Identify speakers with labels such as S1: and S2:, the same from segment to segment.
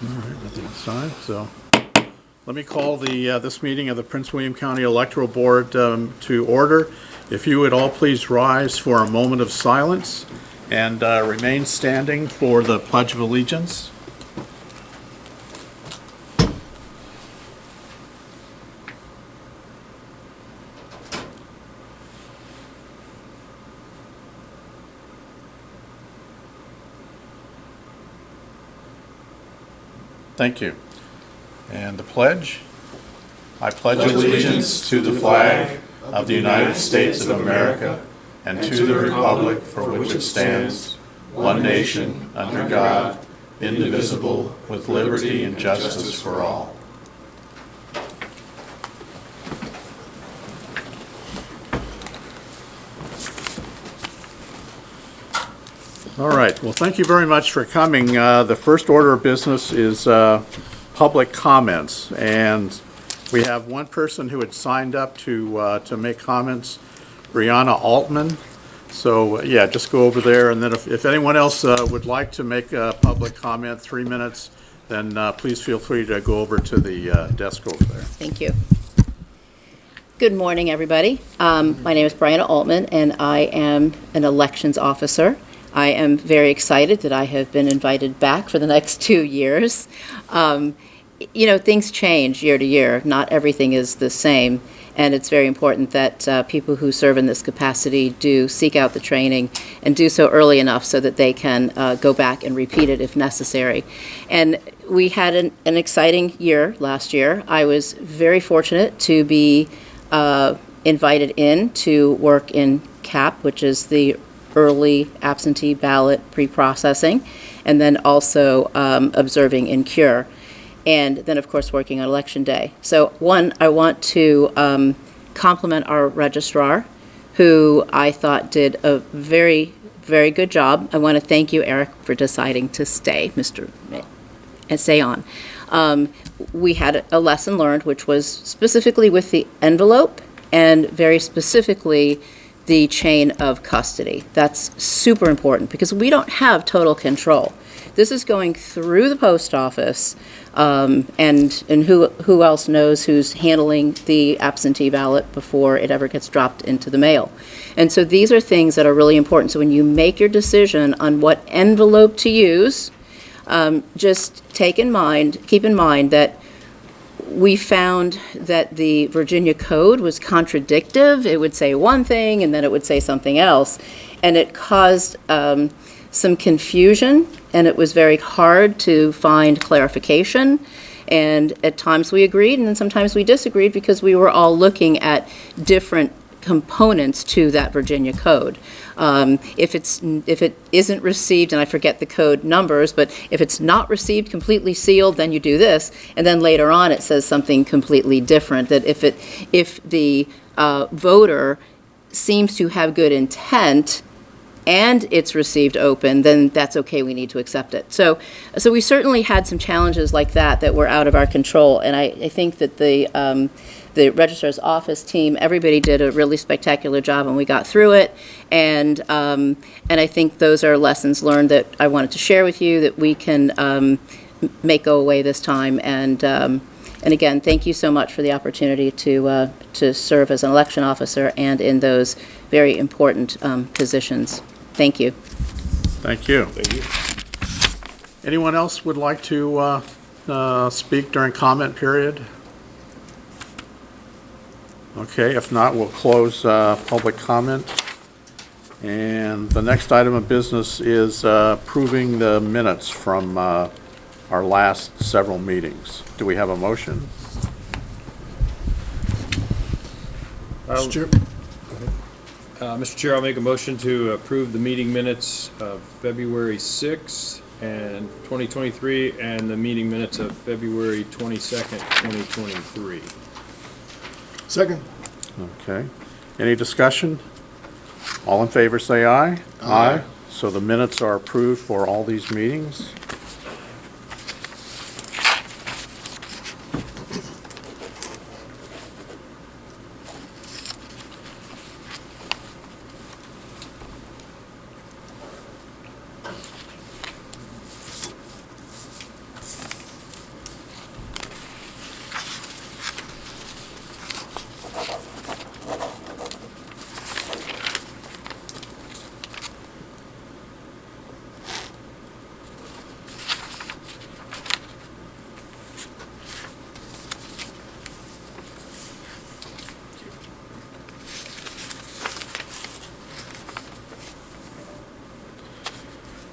S1: Nothing aside, so let me call the this meeting of the Prince William County Electoral Board to order. If you would all please rise for a moment of silence and remain standing for the Pledge of Allegiance. Thank you. And the pledge. I pledge allegiance to the flag of the United States of America and to the republic for which it stands, one nation, under God, indivisible, with liberty and justice for all. All right. Well, thank you very much for coming. The first order of business is public comments, and we have one person who had signed up to make comments, Brianna Altman. So yeah, just go over there, and then if anyone else would like to make a public comment, 3 minutes, then please feel free to go over to the desk over there.
S2: Thank you. Good morning, everybody. My name is Brianna Altman, and I am an elections officer. I am very excited that I have been invited back for the next 2 years. You know, things change year to year. Not everything is the same, and it's very important that people who serve in this capacity do seek out the training and do so early enough so that they can go back and repeat it if necessary. And we had an exciting year last year. I was very fortunate to be invited in to work in CAP, which is the early absentee ballot pre-processing, and then also observing in CURE, and then of course working on election day. So one, I want to compliment our registrar, who I thought did a very, very good job. I want to thank you, Eric, for deciding to stay, and stay on. We had a lesson learned, which was specifically with the envelope and very specifically the chain of custody. That's super important because we don't have total control. This is going through the post office, and who else knows who's handling the absentee ballot before it ever gets dropped into the mail. And so these are things that are really important. So when you make your decision on what envelope to use, just keep in mind that we found that the Virginia Code was contradictive. It would say one thing and then it would say something else. And it caused some confusion, and it was very hard to find clarification. And at times we agreed and then sometimes we disagreed because we were all looking at different components to that Virginia Code. If it isn't received, and I forget the code numbers, but if it's not received completely sealed, then you do this, and then later on it says something completely different. That if the voter seems to have good intent and it's received open, then that's okay, we need to accept it. So we certainly had some challenges like that were out of our control, and I think that the registrar's office team, everybody did a really spectacular job, and we got through it. And I think those are lessons learned that I wanted to share with you that we can make go away this time. And again, thank you so much for the opportunity to serve as an election officer and in those very important positions. Thank you.
S1: Thank you. Thank you. Anyone else would like to speak during comment period? Okay, if not, we'll close public comment. And the next item of business is approving the minutes from our last several meetings. Do we have a motion?
S3: Mr. Chair, I'll make a motion to approve the meeting minutes of February 6th and 2023 and the meeting minutes of February 22nd, 2023.
S4: Second.
S1: Okay. Any discussion? All in favor say aye. Aye. So the minutes are approved for all these meetings.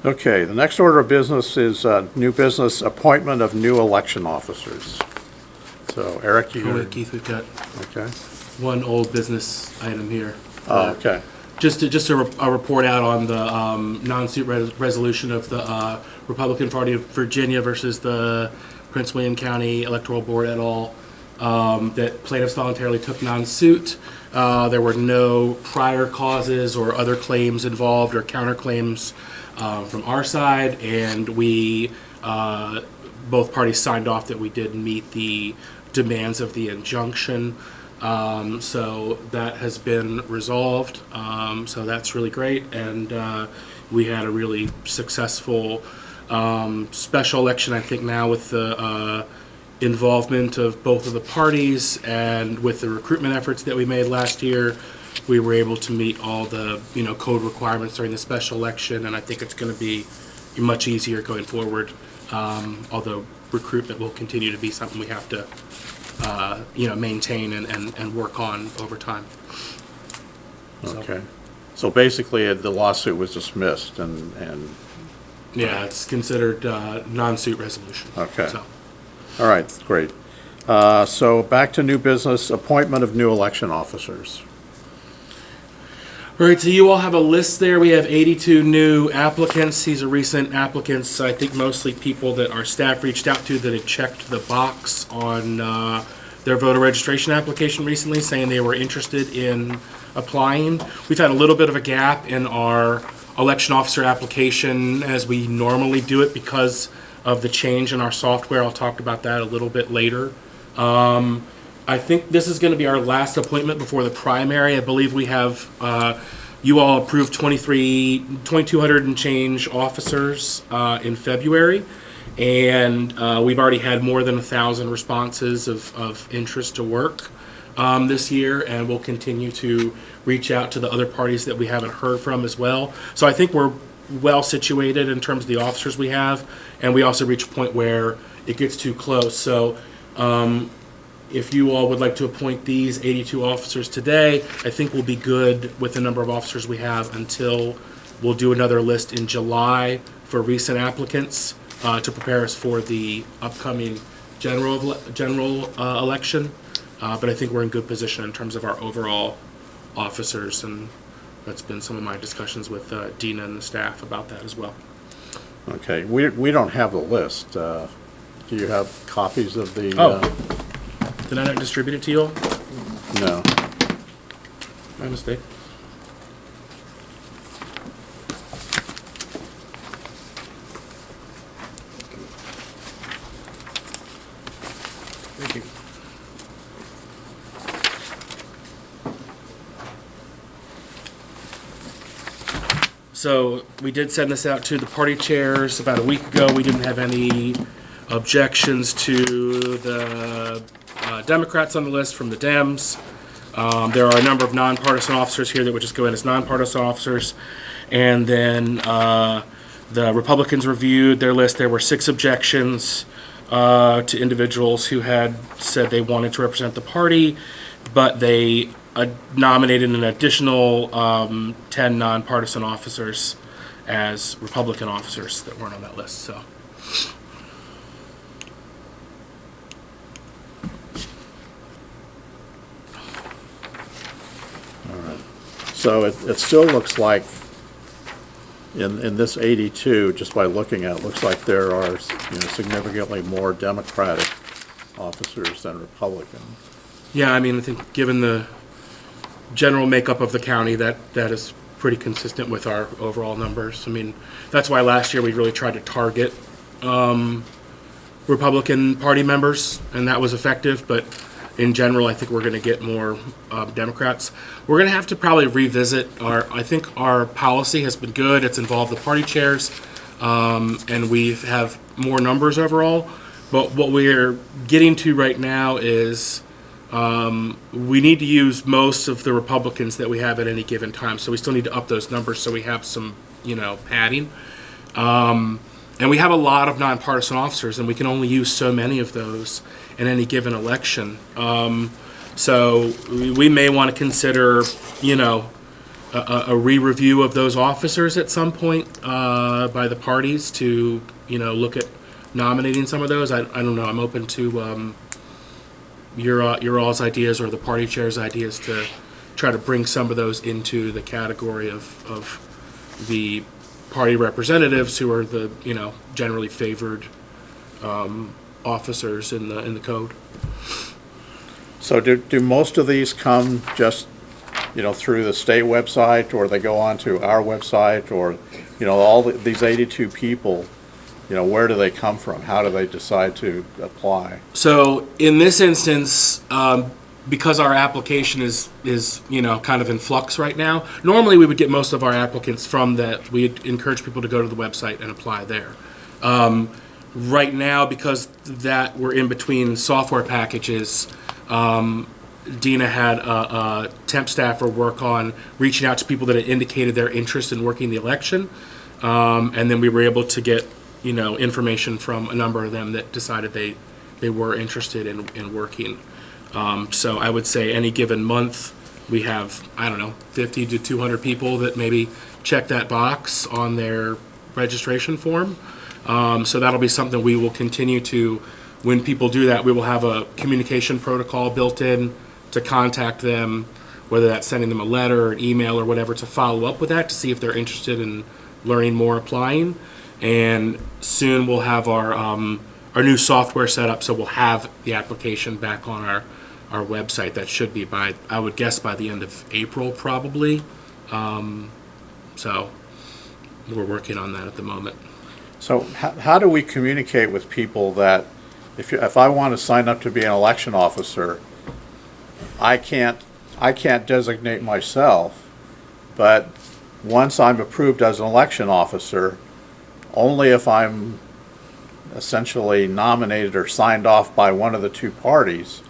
S1: Okay, the next order of business is new business, appointment of new election officers. So Eric, you...
S5: Go ahead, Keith, we've got
S1: Okay.
S5: one old business item here.
S1: Oh, okay.
S5: Just a report out on the non-suit resolution of the Republican Party of Virginia versus the Prince William County Electoral Board et al. That plaintiffs voluntarily took non-suit. There were no prior causes or other claims involved or counterclaims from our side, and we both parties signed off that we did meet the demands of the injunction. So that has been resolved. So that's really great, and we had a really successful special election, I think, now with the involvement of both of the parties and with the recruitment efforts that we made last year. We were able to meet all the code requirements during the special election, and I think it's going to be much easier going forward. Although recruitment will continue to be something we have to maintain and work on over time.
S1: Okay. So basically, the lawsuit was dismissed and
S5: Yeah, it's considered non-suit resolution.
S1: Okay.
S5: So,
S1: all right, great. So back to new business, appointment of new election officers.
S5: all right, so you all have a list there. We have 82 new applicants. These are recent applicants. I think mostly people that our staff reached out to that had checked the box on their voter registration application recently, saying they were interested in applying. We've had a little bit of a gap in our election officer application as we normally do it because of the change in our software. I'll talk about that a little bit later. I think this is going to be our last appointment before the primary. I believe we have, you all approved 2,200 and change officers in February. And we've already had more than 1,000 responses of interest to work this year. And we'll continue to reach out to the other parties that we haven't heard from as well. So I think we're well situated in terms of the officers we have. And we also reach a point where it gets too close. So if you all would like to appoint these 82 officers today, I think we'll be good with the number of officers we have until we'll do another list in July for recent applicants to prepare us for the upcoming general election. But I think we're in good position in terms of our overall officers, and that's been some of my discussions with Dina and the staff about that as well.
S1: Okay, we don't have the list. Do you have copies of the?
S5: Did I not distribute it to you all?
S1: No.
S5: My mistake. Thank you. So we did send this out to the party chairs about a week ago. We didn't have any objections to the Democrats on the list from the Dems. There are a number of nonpartisan officers here that would just go in as nonpartisan officers. And then the Republicans reviewed their list. There were 6 objections to individuals who had said they wanted to represent the party, but they nominated an additional 10 nonpartisan officers as Republican officers that weren't on that list. So.
S1: So it still looks like in this 82, just by looking at it, looks like there are significantly more Democratic officers than Republican.
S5: Yeah, I mean, I think given the general makeup of the county, that is pretty consistent with our overall numbers. I mean, that's why last year we really tried to target Republican Party members, and that was effective, but in general, I think we're going to get more Democrats. We're going to have to probably revisit I think our policy has been good. It's involved the party chairs, and we have more numbers overall. But what we're getting to right now is we need to use most of the Republicans that we have at any given time. So we still need to up those numbers so we have some, padding. And we have a lot of nonpartisan officers, and we can only use so many of those in any given election. So we may want to consider, a re-review of those officers at some point by the parties to, look at nominating some of those. I don't know. I'm open to your all's ideas or the party chair's ideas to try to bring some of those into the category of the party representatives who are the, generally favored officers in the code.
S1: So do most of these come just, through the state website, or they go onto our website, or, these 82 people, where do they come from? How do they decide to apply?
S5: So in this instance, because our application is kind of in flux right now, normally we would get most of our applicants from that. We'd encourage people to go to the website and apply there. Right now, because that we're in between software packages, Dina had a temp staffer work on reaching out to people that had indicated their interest in working the election, and then we were able to get information from a number of them that decided they were interested in working. So I would say any given month we have 50 to 200 people that maybe check that box on their registration form. So that'll be something we will continue to. When people do that, we will have a communication protocol built in to contact them, whether that's sending them a letter or an email or whatever, to follow up with that to see if they're interested in learning more, applying. And soon we'll have our new software set up, so we'll have the application back on our website. That should be I would guess by the end of April probably. So we're working on that at the moment.
S1: So how do we communicate with people that if I want to sign up to be an election officer, I can't designate myself, but once I'm approved as an election officer, only if I'm essentially nominated or signed off by one of the two parties.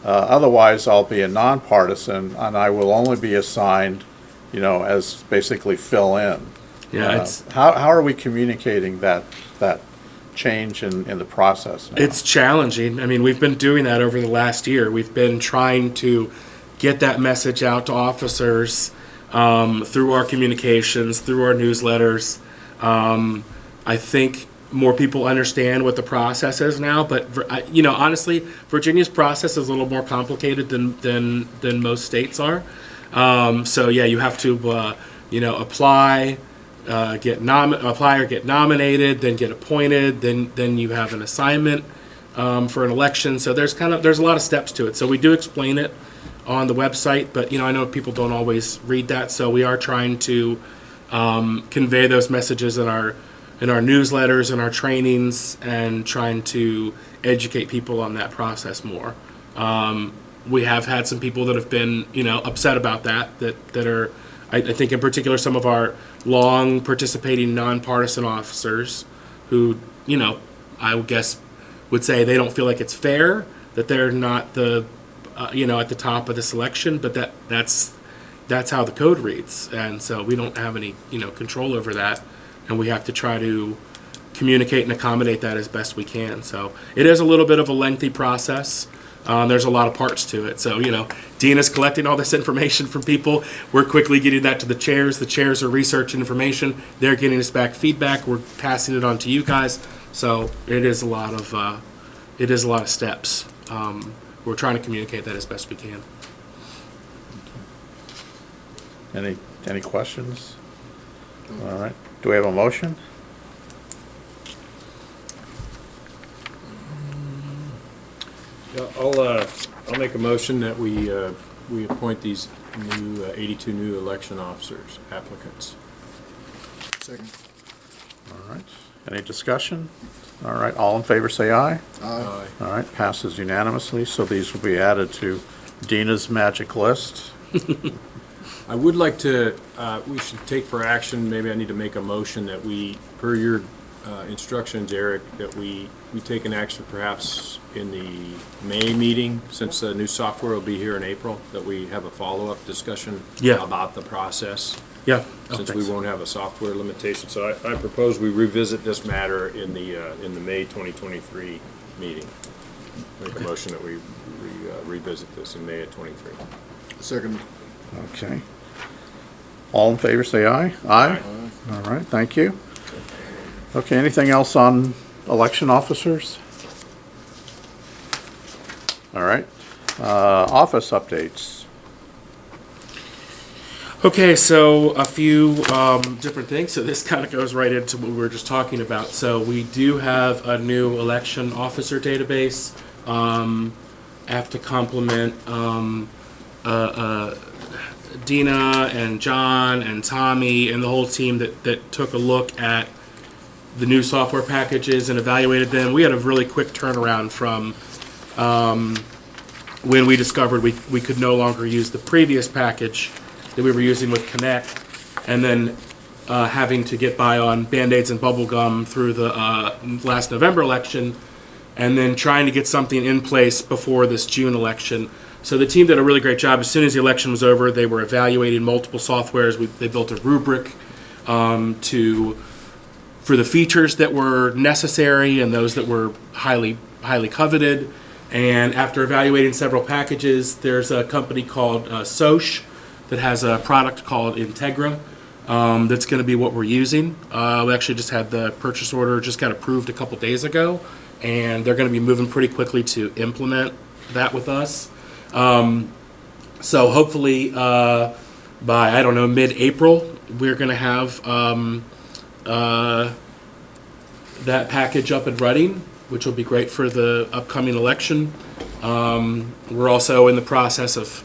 S1: Otherwise, I'll be a nonpartisan, and I will only be assigned, as basically fill in.
S5: Yeah,
S1: how are we communicating that change in the process now?
S5: It's challenging. I mean, we've been doing that over the last year. We've been trying to get that message out to officers through our communications, through our newsletters. I think more people understand what the process is now, but honestly, Virginia's process is a little more complicated than most states are. So yeah, you have to apply. Apply or get nominated, then get appointed, then you have an assignment for an election. So there's a lot of steps to it. So we do explain it on the website, but I know people don't always read that. So we are trying to convey those messages in our newsletters and our trainings, and trying to educate people on that process more. We have had some people that have been upset about that are. I think in particular some of our long participating nonpartisan officers who, I would guess would say they don't feel like it's fair that they're not the, at the top of the selection, but that's how the code reads. And so we don't have any, control over that. And we have to try to communicate and accommodate that as best we can. So it is a little bit of a lengthy process. There's a lot of parts to it. So, Dina's collecting all this information from people. We're quickly getting that to the chairs. The chairs are researching information. They're getting us back feedback. We're passing it on to you guys. So it is a lot of steps. We're trying to communicate that as best we can.
S1: Any questions? All right. Do we have a motion?
S3: I'll make a motion that we appoint these 82 new election officers, applicants.
S4: Second.
S1: All right. Any discussion? All right. All in favor say aye.
S4: Aye.
S1: All right. Passes unanimously. So these will be added to Dina's magic list.
S3: I would like to, we should take for action, maybe I need to make a motion that we, per your instructions, Eric, that we take an action perhaps in the May meeting, since the new software will be here in April, that we have a follow-up discussion about the process.
S5: Yeah.
S3: Since we won't have a software limitation. So I propose we revisit this matter in the May 2023 meeting. Make a motion that we revisit this in May of 23.
S4: Second.
S1: Okay. All in favor, say aye. Aye. All right, thank you. Okay, anything else on election officers? All right, office updates.
S5: Okay, so a few different things. So this kind of goes right into what we were just talking about. So we do have a new election officer database. I have to compliment Dina and John and Tommy and the whole team that took a look at the new software packages and evaluated them. We had a really quick turnaround from when we discovered we could no longer use the previous package that we were using with Connect, and then having to get by on Band-Aids and bubble gum through the last November election, and then trying to get something in place before this June election. So the team did a really great job. As soon as the election was over, they were evaluating multiple softwares. They built a rubric for the features that were necessary and those that were highly coveted. And after evaluating several packages, there's a company called Soch that has a product called Integra that's going to be what we're using. We actually just had the purchase order, just got approved a couple days ago, and they're going to be moving pretty quickly to implement that with us. So hopefully by, I don't know, mid-April, we're going to have that package up and running, which will be great for the upcoming election. We're also in the process of,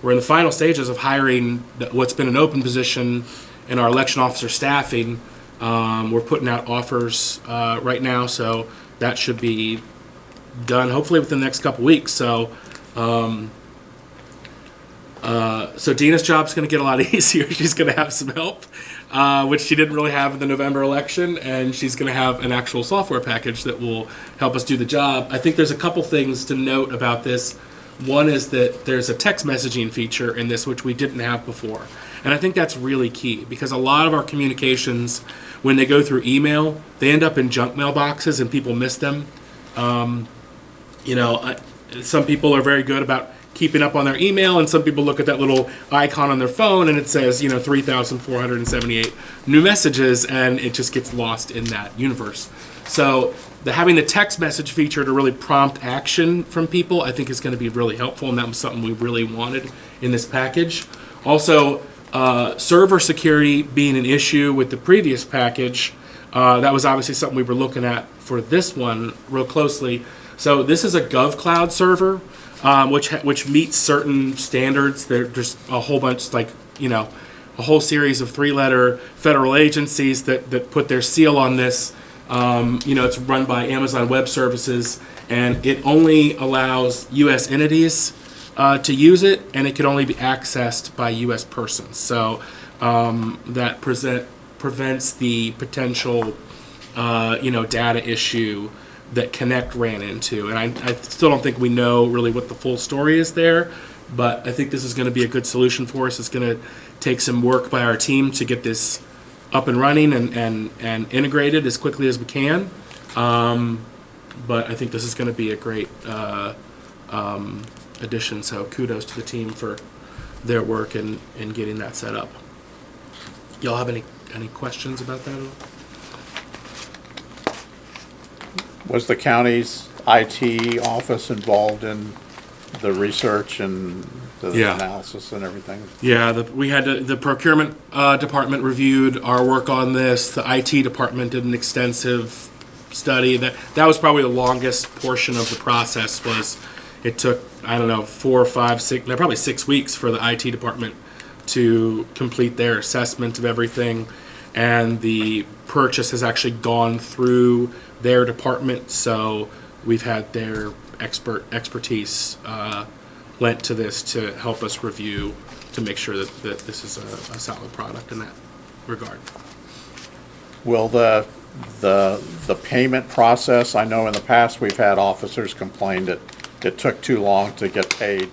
S5: we're in the final stages of hiring what's been an open position in our election officer staffing. We're putting out offers right now, so that should be done hopefully within the next couple weeks. So so Dina's job's going to get a lot easier. She's going to have some help, which she didn't really have in the November election, and she's going to have an actual software package that will help us do the job. I think there's a couple things to note about this. One is that there's a text messaging feature in this which we didn't have before, and I think that's really key because a lot of our communications, when they go through email, they end up in junk mailboxes and people miss them. Some people are very good about keeping up on their email, and some people look at that little icon on their phone and it says 3,478 new messages, and it just gets lost in that universe. So having the text message feature to really prompt action from people, I think is going to be really helpful, and that was something we really wanted in this package. Also, server security being an issue with the previous package, that was obviously something we were looking at for this one real closely. So this is a GovCloud server, which meets certain standards. There's a whole bunch, a whole series of 3-letter federal agencies that put their seal on this. It's run by Amazon Web Services, and it only allows U.S. entities to use it, and it can only be accessed by U.S. persons. So that prevents the potential, data issue that Connect ran into. And I still don't think we know really what the full story is there, but I think this is going to be a good solution for us. It's going to take some work by our team to get this up and running and integrated as quickly as we can. But I think this is going to be a great addition. So kudos to the team for their work in getting that set up. Y'all have any questions about that at all?
S1: Was the county's IT office involved in the research and the analysis and everything?
S5: Yeah, we had the procurement department reviewed our work on this. The IT department did an extensive study. That was probably the longest portion of the process. It took, 4 or 5, 6, probably 6 weeks for the IT department to complete their assessment of everything, and the purchase has actually gone through their department, so we've had their expertise lent to this to help us review to make sure that this is a solid product in that regard.
S1: Will the payment process, I know in the past we've had officers complain that it took too long to get paid.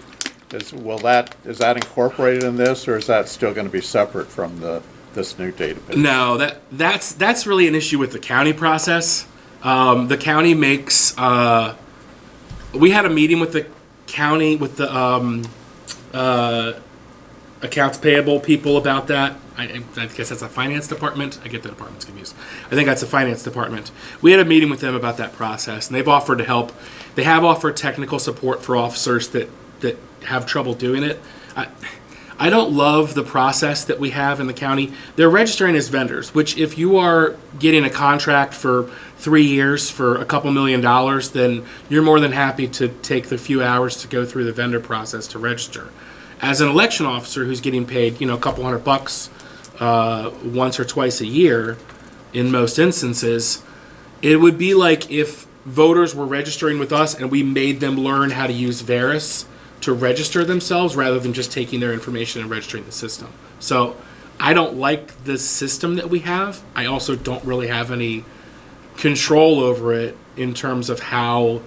S1: Is that incorporated in this, or is that still going to be separate from this new database?
S5: No, that's really an issue with the county process. The county makes. We had a meeting with the county with the accounts payable people about that, I guess that's a finance department. I get the departments confused. I think that's a finance department. We had a meeting with them about that process, and they've offered to help. They have offered technical support for officers that have trouble doing it. I don't love the process that we have in the county. They're registering as vendors, which if you are getting a contract for 3 years for a couple $1 million, then you're more than happy to take the few hours to go through the vendor process to register. As an election officer who's getting paid, a couple $100 once or twice a year, in most instances, it would be like if voters were registering with us and we made them learn how to use Veris to register themselves rather than just taking their information and registering the system. So I don't like the system that we have. I also don't really have any control over it in terms of how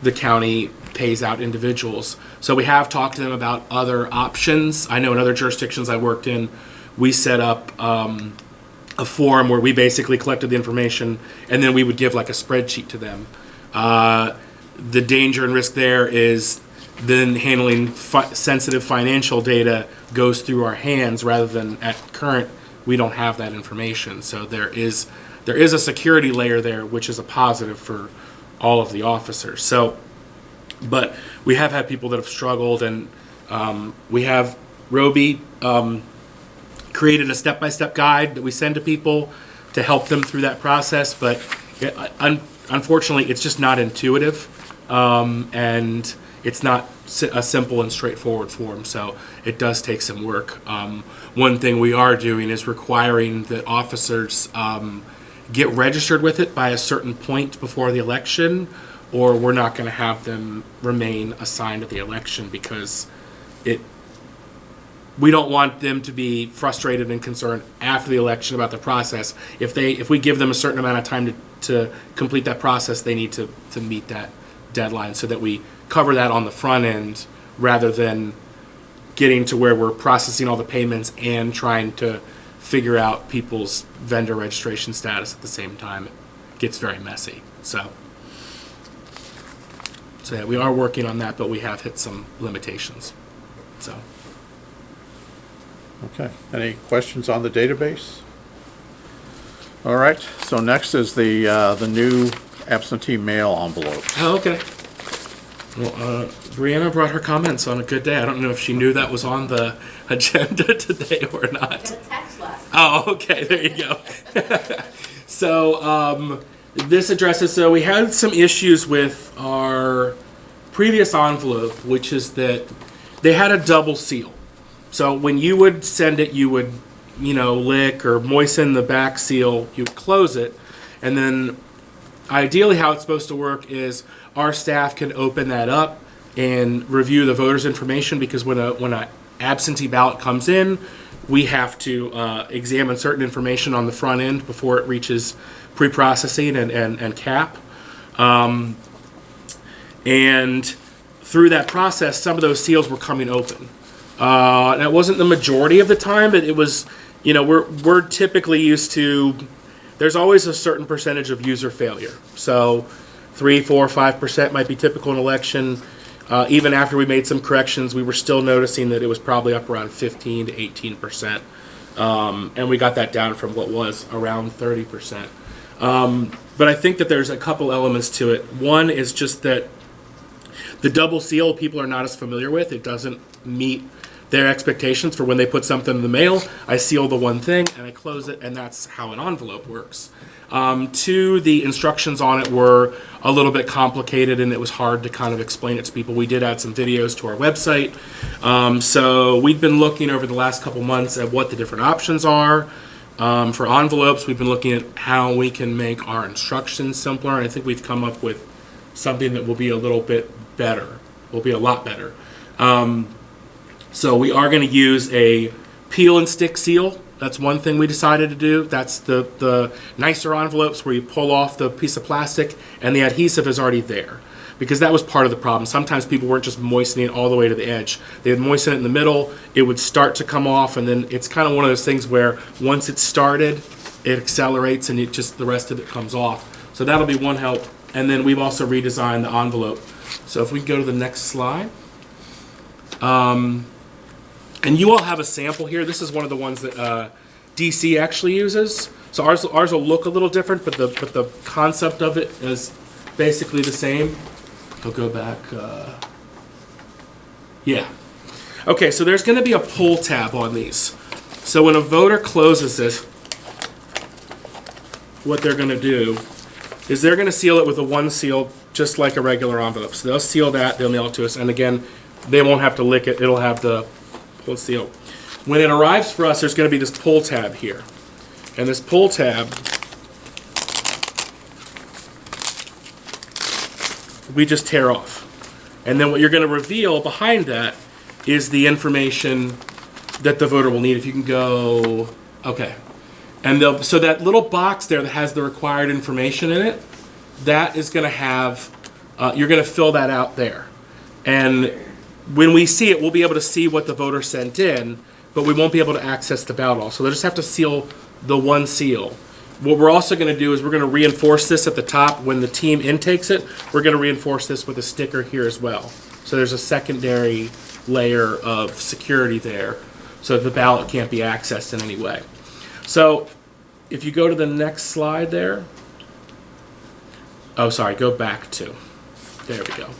S5: the county pays out individuals. So we have talked to them about other options. I know in other jurisdictions I worked in, we set up a form where we basically collected the information and then we would give like a spreadsheet to them. The danger and risk there is then handling sensitive financial data goes through our hands rather than at current, we don't have that information. So there is a security layer there, which is a positive for all of the officers. So, but we have had people that have struggled, and we have Roby created a step-by-step guide that we send to people to help them through that process. But unfortunately, it's just not intuitive, and it's not a simple and straightforward form, so it does take some work. One thing we are doing is requiring that officers get registered with it by a certain point before the election, or we're not going to have them remain assigned at the election, because we don't want them to be frustrated and concerned after the election about the process. If we give them a certain amount of time to complete that process, they need to meet that deadline, so that we cover that on the front end rather than getting to where we're processing all the payments and trying to figure out people's vendor registration status at the same time. It gets very messy. So yeah, we are working on that, but we have hit some limitations. So.
S1: Okay. Any questions on the database? All right. So next is the new absentee mail envelope.
S5: Oh, okay. Well, Brianna brought her comments on a good day. I don't know if she knew that was on the agenda today or not.
S2: Text last.
S5: Oh, okay. There you go. So this addresses, so we had some issues with our previous envelope, which is that they had a double seal. So when you would send it, you would, lick or moisten the back seal, you would close it, and then ideally how it's supposed to work is our staff can open that up and review the voter's information, because when a absentee ballot comes in, we have to examine certain information on the front end before it reaches pre-processing and cap. And through that process, some of those seals were coming open. That wasn't the majority of the time, but it was, we're typically used to, there's always a certain percentage of user failure. So 3, 4, 5% might be typical in election. Even after we made some corrections, we were still noticing that it was probably up around 15 to 18%. And we got that down from what was around 30%. But I think that there's a couple elements to it. One is just that the double seal people are not as familiar with. It doesn't meet their expectations for when they put something in the mail. I seal the one thing and I close it, and that's how an envelope works. Two, the instructions on it were a little bit complicated, and it was hard to kind of explain it to people. We did add some videos to our website. So we've been looking over the last couple months at what the different options are. For envelopes, we've been looking at how we can make our instructions simpler, and I think we've come up with something that will be a little bit better, will be a lot better. So we are going to use a peel and stick seal. That's one thing we decided to do. That's the nicer envelopes where you pull off the piece of plastic and the adhesive is already there, because that was part of the problem. Sometimes people weren't just moistening it all the way to the edge. They would moisten it in the middle, it would start to come off, and then it's kind of one of those things where once it's started, it accelerates and the rest of it comes off. So that'll be one help. And then we've also redesigned the envelope. So if we go to the next slide. And you all have a sample here. This is one of the ones that DC actually uses. So ours will look a little different, but the concept of it is basically the same. I'll go back. Yeah. Okay, so there's going to be a pull tab on these. So when a voter closes this, what they're going to do is they're going to seal it with a one seal, just like a regular envelope. So they'll seal that, they'll mail it to us, and again, they won't have to lick it. It'll have the pull seal. When it arrives for us, there's going to be this pull tab here. And this pull tab, we just tear off. And then what you're going to reveal behind that is the information that the voter will need. If you can go, okay. And so that little box there that has the required information in it, that is going to have, you're going to fill that out there. And when we see it, we'll be able to see what the voter sent in, but we won't be able to access the ballot all. So they'll just have to seal the one seal. What we're also going to do is we're going to reinforce this at the top. When the team intakes it, we're going to reinforce this with a sticker here as well. So there's a secondary layer of security there so that the ballot can't be accessed in any way. So if you go to the next slide there. Oh, sorry, go back to. There we go.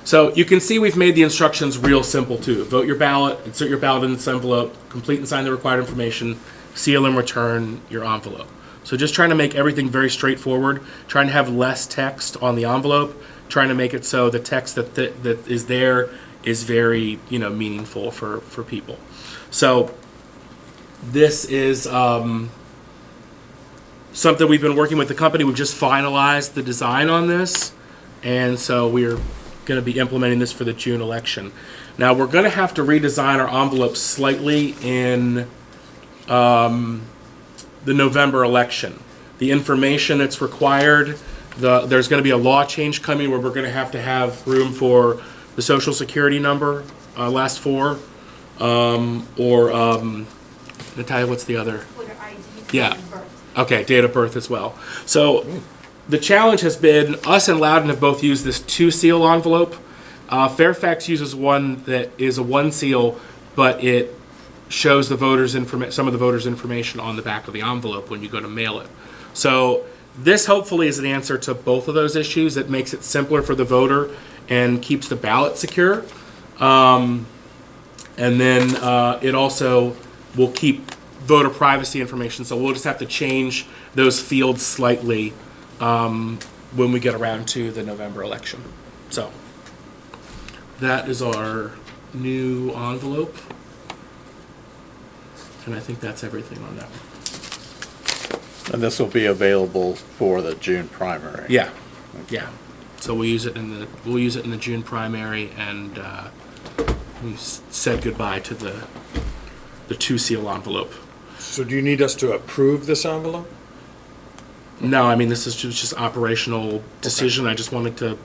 S5: So you can see we've made the instructions real simple too. Vote your ballot, insert your ballot in this envelope, complete and sign the required information, seal and return your envelope. So just trying to make everything very straightforward, trying to have less text on the envelope, trying to make it so the text that is there is very, meaningful for people. So this is something we've been working with the company. We've just finalized the design on this, and so we're going to be implementing this for the June election. Now we're going to have to redesign our envelopes slightly in the November election. The information that's required, there's going to be a law change coming where we're going to have room for the social security number, last four, Natalia, what's the other?
S6: Voter ID.
S5: Yeah.
S6: Date of birth.
S5: Okay, date of birth as well. So the challenge has been, us and Loudon have both used this 2-seal envelope. Fairfax uses one that is a 1-seal, but it shows the voters' some of the voters' information on the back of the envelope when you go to mail it. So this hopefully is an answer to both of those issues. It makes it simpler for the voter and keeps the ballot secure. And then it also will keep voter privacy information. So we'll just have to change those fields slightly when we get around to the November election. So that is our new envelope. And I think that's everything on that one.
S1: And this will be available for the June primary.
S5: Yeah, yeah. So we'll use it in the June primary, and we said goodbye to the 2-seal envelope.
S3: So do you need us to approve this envelope?
S5: No, I mean, this is just operational decision. I just wanted to,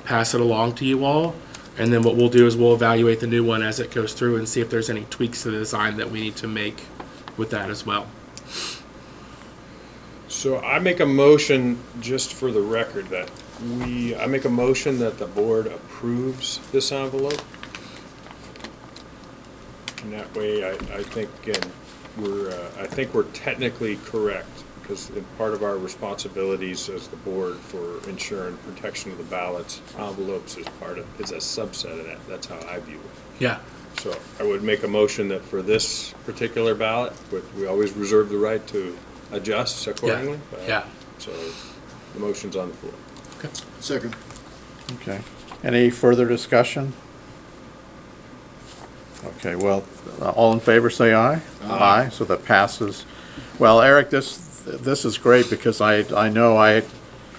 S5: pass it along to you all. And then what we'll do is we'll evaluate the new one as it goes through and see if there's any tweaks to the design that we need to make with that as well.
S3: So I make a motion, just for the record, that I make a motion that the board approves this envelope. And that way, I think, again, I think we're technically correct, because part of our responsibilities as the board for ensuring protection of the ballots, envelopes is a subset of that. That's how I view it.
S5: Yeah.
S3: So I would make a motion that for this particular ballot, we always reserve the right to adjust accordingly.
S5: Yeah.
S3: So the motion's on the floor.
S5: Okay.
S4: Second.
S1: Okay. Any further discussion? Okay, well, all in favor say aye. Aye. So that passes. Well, Eric, this is great, because I know I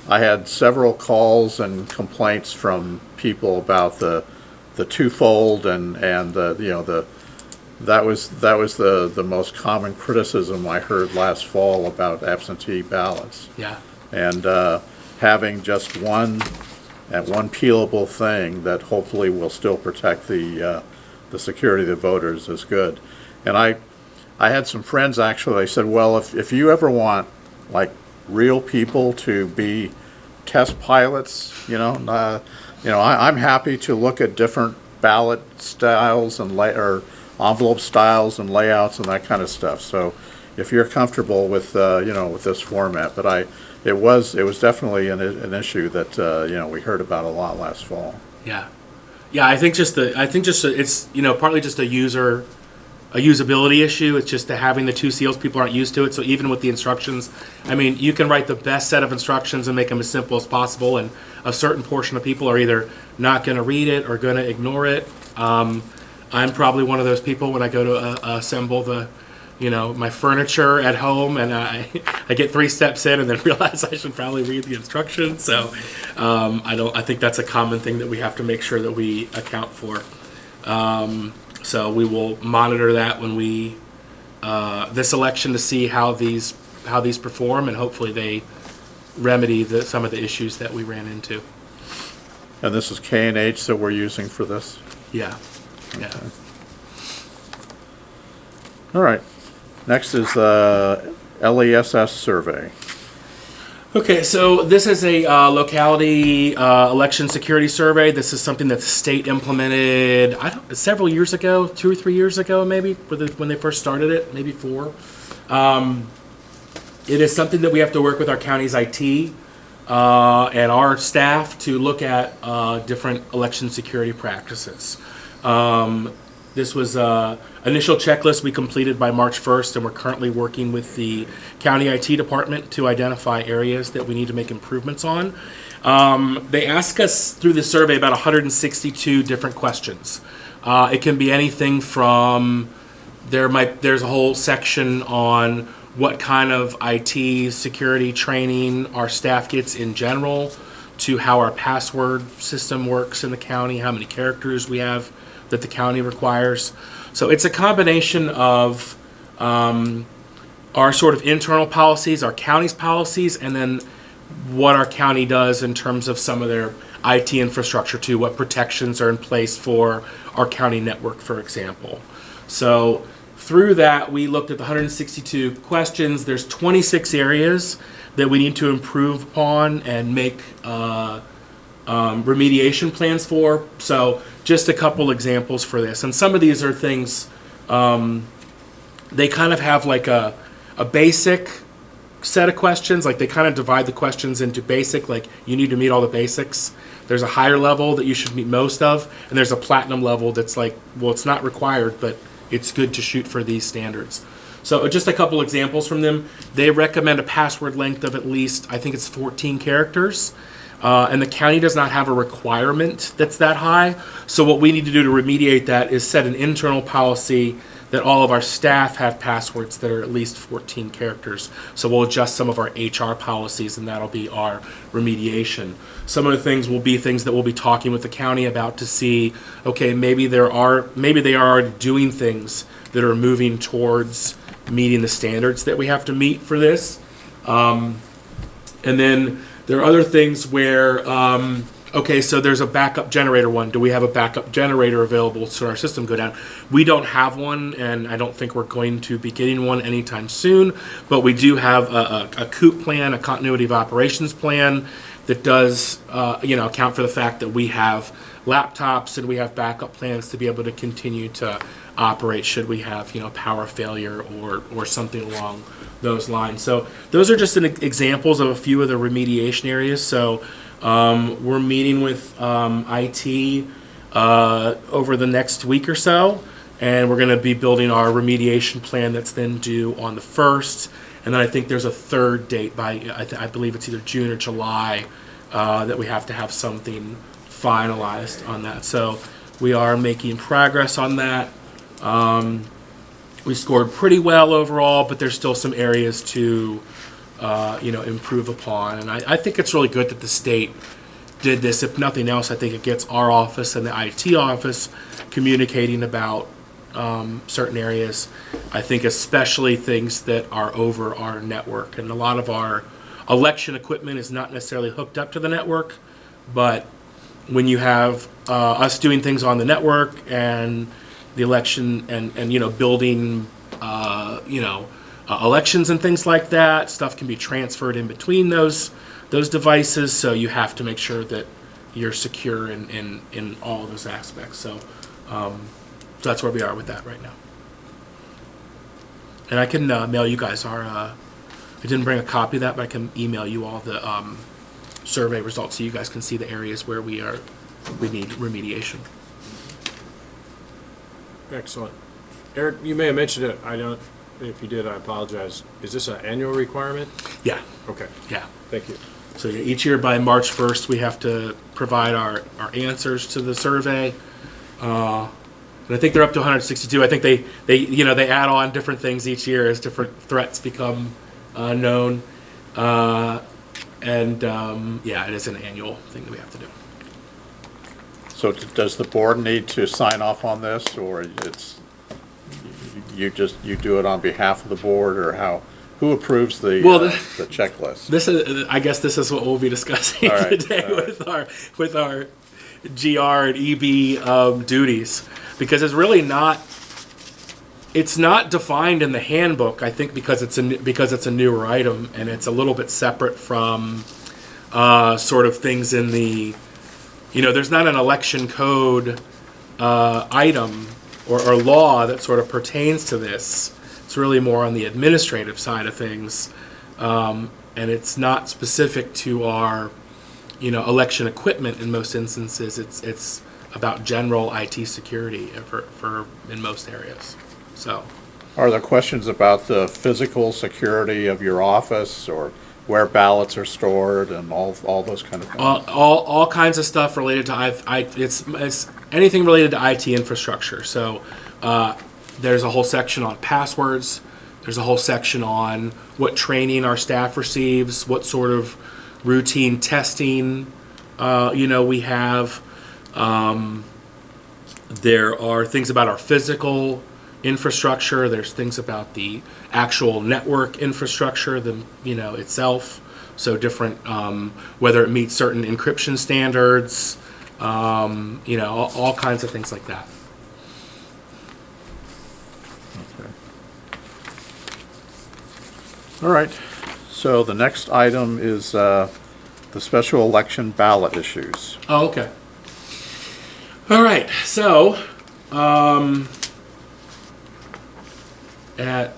S1: had several calls and complaints from people about the twofold and that was the most common criticism I heard last fall about absentee ballots.
S5: Yeah.
S1: And having just one peelable thing that hopefully will still protect the security of the voters is good. And I had some friends actually, they said, well, if you ever want like real people to be test pilots, I'm happy to look at different ballot styles and envelope styles and layouts and that kind of stuff. So if you're comfortable with, with this format, but it was definitely an issue that, we heard about a lot last fall.
S5: Yeah. Yeah, I think it's, partly just a usability issue. It's just having the two seals. People aren't used to it. So even with the instructions, I mean, you can write the best set of instructions and make them as simple as possible. And a certain portion of people are either not going to read it or going to ignore it. I'm probably one of those people when I go to assemble my furniture at home, and I get 3 steps in and then realize I should probably read the instructions. So I think that's a common thing that we have to make sure that we account for. So we will monitor that when we this election to see how these perform, and hopefully they remedy some of the issues that we ran into.
S1: And this is K&H that we're using for this?
S5: Yeah. Yeah.
S1: Okay. All right. Next is the LESS survey.
S5: Okay, so this is a locality election security survey. This is something that the state implemented several years ago, 2 or 3 years ago, maybe when they first started it, maybe 4. It is something that we have to work with our county's IT and our staff to look at different election security practices. This was an initial checklist we completed by March 1st, and we're currently working with the county IT department to identify areas that we need to make improvements on. They ask us through the survey about 162 different questions. It can be anything from there's a whole section on what kind of IT security training our staff gets in general, to how our password system works in the county, how many characters we have that the county requires. So it's a combination of our sort of internal policies, our county's policies, and then what our county does in terms of some of their IT infrastructure too, what protections are in place for our county network, for example. So through that, we looked at the 162 questions. There's 26 areas that we need to improve upon and make remediation plans for. So just a couple examples for this. And some of these are things, they kind of have like a basic set of questions. Like they kind of divide the questions into basic, like you need to meet all the basics. There's a higher level that you should meet most of. And there's a platinum level that's like, well, it's not required, but it's good to shoot for these standards. So just a couple examples from them. They recommend a password length of at least, I think it's 14 characters. And the county does not have a requirement that's that high. So what we need to do to remediate that is set an internal policy that all of our staff have passwords that are at least 14 characters. So we'll adjust some of our HR policies, and that'll be our remediation. Some of the things will be things that we'll be talking with the county about to see, okay, maybe they are already doing things that are moving towards meeting the standards that we have to meet for this. And then there are other things where, okay, so there's a backup generator one. Do we have a backup generator available should our system go down? We don't have one, and I don't think we're going to be getting one anytime soon, but we do have a COOP plan, a continuity of operations plan, that does account for the fact that we have laptops and we have backup plans to be able to continue to operate should we have power failure or something along those lines. So those are just examples of a few of the remediation areas. So we're meeting with IT over the next week or so, and we're going to be building our remediation plan that's then due on the 1st. And then I think there's a third date by, I believe it's either June or July, that we have to have something finalized on that. So we are making progress on that. We scored pretty well overall, but there's still some areas to improve upon. And I think it's really good that the state did this. If nothing else, I think it gets our office and the IT office communicating about certain areas. I think especially things that are over our network. And a lot of our election equipment is not necessarily hooked up to the network, but when you have us doing things on the network and the election and building elections and things like that, stuff can be transferred in between those devices, so you have to make sure that you're secure in all of those aspects. So So that's where we are with that right now. And I can mail you guys our, I didn't bring a copy of that, but I can email you all the survey results so you guys can see the areas where we need remediation.
S3: Excellent. Eric, you may have mentioned it. I don't, if you did, I apologize. Is this an annual requirement?
S5: Yeah,
S3: Okay,
S5: yeah.
S3: thank you.
S5: So yeah, each year by March 1st, we have to provide our answers to the survey. And I think they're up to 162. I think they add on different things each year as different threats become known. Yeah, it is an annual thing that we have to do.
S1: So does the board need to sign off on this, or it's, you do it on behalf of the board, or how? Who approves the checklist?
S5: This is, I guess, this is what we'll be discussing
S1: All right,
S5: today
S1: all right.
S5: with our GR and EB duties, because it's really not. It's not defined in the handbook. I think because it's a newer item and it's a little bit separate from sort of things in the. There's not an election code item or law that sort of pertains to this. It's really more on the administrative side of things, and it's not specific to our, election equipment in most instances. It's about general IT security for in most areas. So,
S1: Are there questions about the physical security of your office, or where ballots are stored, and all those kind of things?
S5: all kinds of stuff related to it's anything related to IT infrastructure. So there's a whole section on passwords. There's a whole section on what training our staff receives, what sort of routine testing we have. There are things about our physical infrastructure. There's things about the actual network infrastructure, itself. So different, whether it meets certain encryption standards, all kinds of things like that.
S1: Okay. All right. So the next item is the special election ballot issues.
S5: Oh, okay. All right. So, at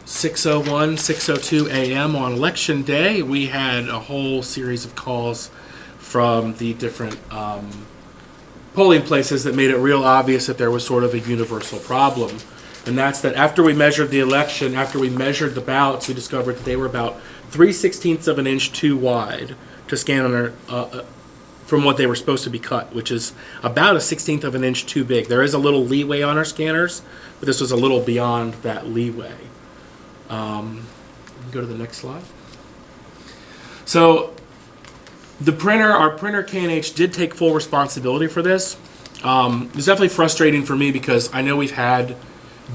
S5: 6:01, 6:02 a.m. on election day, we had a whole series of calls from the different polling places that made it real obvious that there was sort of a universal problem. And that's that after we measured the election, after we measured the ballots, we discovered that they were about 3/16 of an inch too wide to scan on our, from what they were supposed to be cut, which is about 1/16 of an inch too big. There is a little leeway on our scanners, but this was a little beyond that leeway. Go to the next slide. So our printer K&H did take full responsibility for this. It's definitely frustrating for me because I know we've had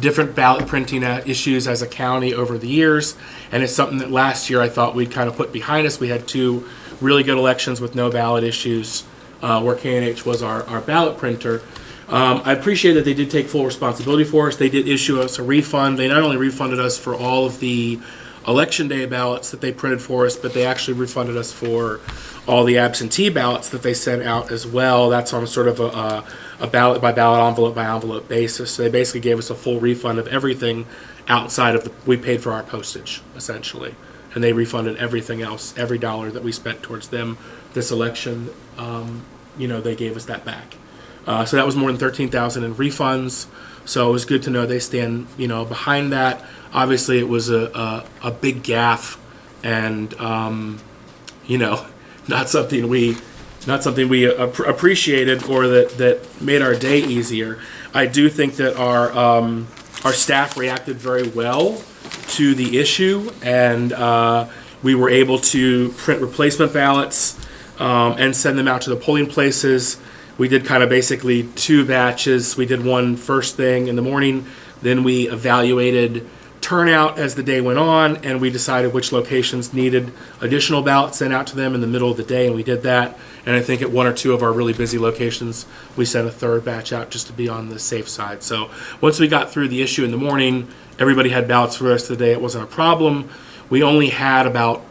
S5: different ballot printing issues as a county over the years, and it's something that last year I thought we'd kind of put behind us. We had 2 really good elections with no ballot issues, where K&H was our ballot printer. I appreciate that they did take full responsibility for us. They did issue us a refund. They not only refunded us for all of the election day ballots that they printed for us, but they actually refunded us for all the absentee ballots that they sent out as well. That's on sort of a ballot by ballot, envelope by envelope basis. So they basically gave us a full refund of everything outside of we paid for our postage, essentially. And they refunded everything else, every dollar that we spent towards them this election. They gave us that back. So that was more than $13,000 in refunds. So it was good to know they stand, behind that. Obviously, it was a big gaffe, and not something we appreciated or that made our day easier. I do think that our staff reacted very well to the issue, and we were able to print replacement ballots and send them out to the polling places. We did kind of basically 2 batches. We did one first thing in the morning, then we evaluated turnout as the day went on, and we decided which locations needed additional ballots sent out to them in the middle of the day, and we did that. And I think at 1 or 2 of our really busy locations, we sent a 3rd batch out just to be on the safe side. So once we got through the issue in the morning, everybody had ballots for the rest of the day. It wasn't a problem. We only had about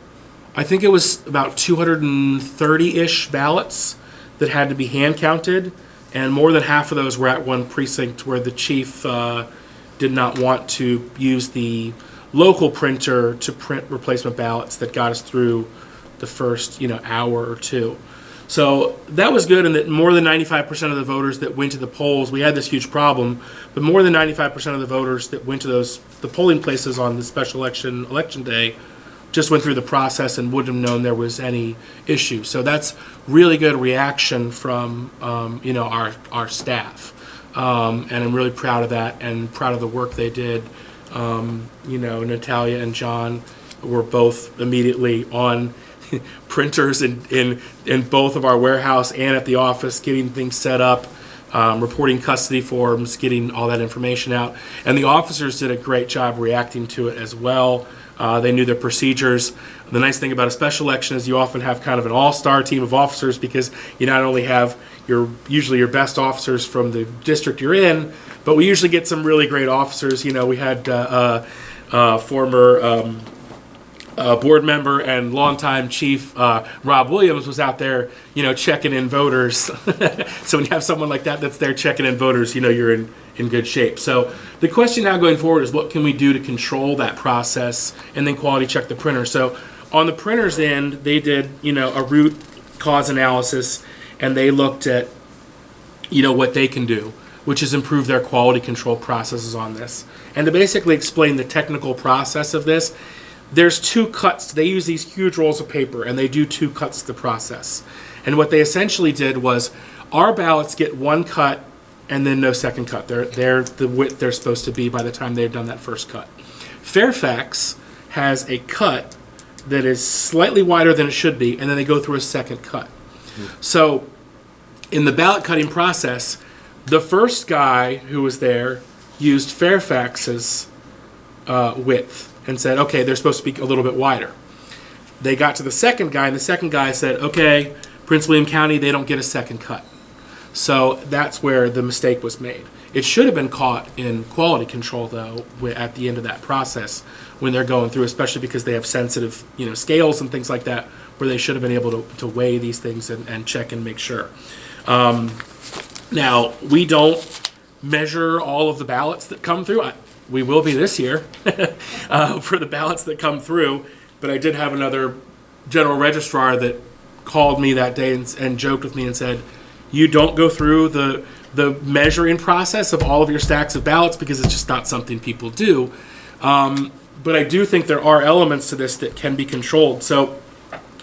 S5: 230-ish ballots that had to be hand counted, and more than half of those were at one precinct where the chief did not want to use the local printer to print replacement ballots that got us through the first hour or two. So that was good, and that more than 95% of the voters that went to the polls, we had this huge problem, but more than 95% of the voters that went to the polling places on the special election day just went through the process and wouldn't have known there was any issue. So that's really good reaction from our staff, and I'm really proud of that and proud of the work they did. Natalia and John were both immediately on printers in both of our warehouse and at the office, getting things set up, reporting custody forms, getting all that information out. And the officers did a great job reacting to it as well. They knew their procedures. The nice thing about a special election is you often have kind of an all-star team of officers, because you not only have usually your best officers from the district you're in, but we usually get some really great officers. We had former board member and longtime chief Rob Williams was out there, checking in voters. So when you have someone like that that's there checking in voters, you're in good shape. So the question now going forward is, what can we do to control that process and then quality check the printer? So on the printer's end, they did a root cause analysis, and they looked at what they can do, which is improve their quality control processes on this. And to basically explain the technical process of this, there's two cuts. They use these huge rolls of paper, and they do two cuts to the process. And what they essentially did was, our ballots get one cut and then no second cut. They're the width they're supposed to be by the time they've done that first cut. Fairfax has a cut that is slightly wider than it should be, and then they go through a second cut. So in the ballot cutting process, the first guy who was there used Fairfax's width and said, okay, they're supposed to be a little bit wider. They got to the second guy, and the second guy said, okay, Prince William County, they don't get a second cut. So that's where the mistake was made. It should have been caught in quality control, though, at the end of that process when they're going through, especially because they have sensitive, scales and things like that, where they should have been able to weigh these things and check and make sure. Now, we don't measure all of the ballots that come through. We will be this year for the ballots that come through, but I did have another general registrar that called me that day and joked with me and said, you don't go through the measuring process of all of your stacks of ballots because it's just not something people do. But I do think there are elements to this that can be controlled. So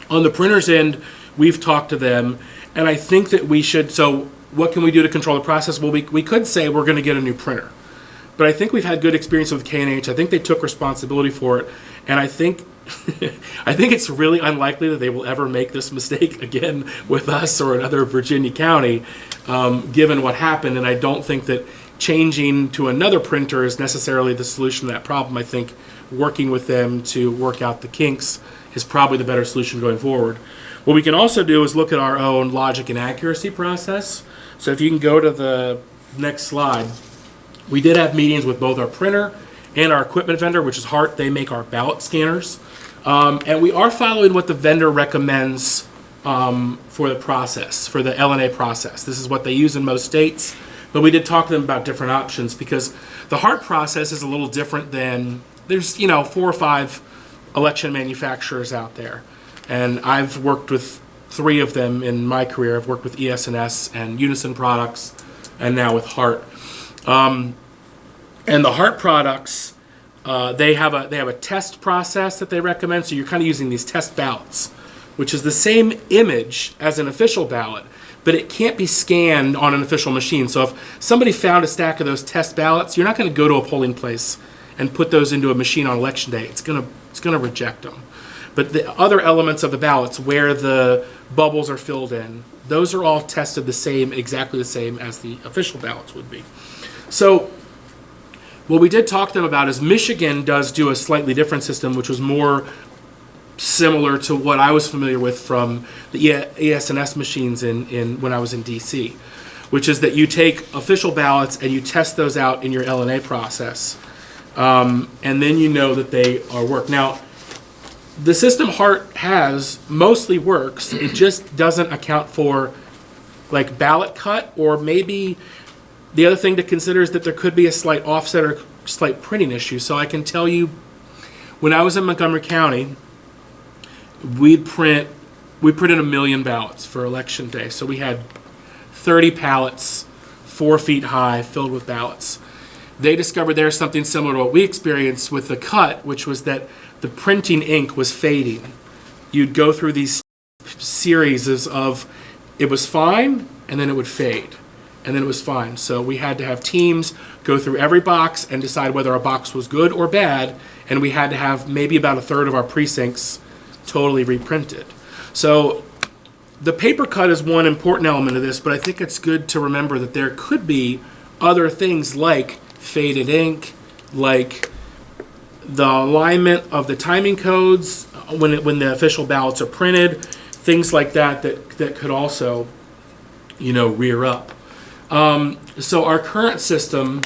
S5: on the printer's end, we've talked to them, and I think that we should, so what can we do to control the process? Well, we could say we're going to get a new printer. But I think we've had good experience with K&H. I think they took responsibility for it, and I think it's really unlikely that they will ever make this mistake again with us or another Virginia county, given what happened. And I don't think that changing to another printer is necessarily the solution to that problem. I think working with them to work out the kinks is probably the better solution going forward. What we can also do is look at our own logic and accuracy process. So if you can go to the next slide. We did have meetings with both our printer and our equipment vendor, which is Hart. They make our ballot scanners. And we are following what the vendor recommends for the process, for the LNA process. This is what they use in most states. But we did talk to them about different options, because the Hart process is a little different than, there's 4 or 5 election manufacturers out there. And I've worked with 3 of them in my career. I've worked with ES&S and Unison Products, and now with Hart. And the Hart products, they have a test process that they recommend. So you're kind of using these test ballots, which is the same image as an official ballot, but it can't be scanned on an official machine. So if somebody found a stack of those test ballots, you're not going to go to a polling place and put those into a machine on election day. It's going to reject them. But the other elements of the ballots, where the bubbles are filled in, those are all tested exactly the same as the official ballots would be. So what we did talk to them about is Michigan does do a slightly different system, which was more similar to what I was familiar with from the ES&S machines in when I was in DC, which is that you take official ballots and you test those out in your LNA process, and then you know that they are work. Now, the system Hart has mostly works. It just doesn't account for like ballot cut, or maybe the other thing to consider is that there could be a slight offset or slight printing issue. So I can tell you, when I was in Montgomery County, we printed 1 million ballots for election day. So we had 30 pallets, 4 feet high, filled with ballots. They discovered there's something similar to what we experienced with the cut, which was that the printing ink was fading. You'd go through these series of it was fine, and then it would fade, and then it was fine. So we had to have teams go through every box and decide whether our box was good or bad, and we had to have maybe about a third of our precincts totally reprinted. So the paper cut is one important element of this, but I think it's good to remember that there could be other things like faded ink, like the alignment of the timing codes when the official ballots are printed, things like that could also, rear up. So our current system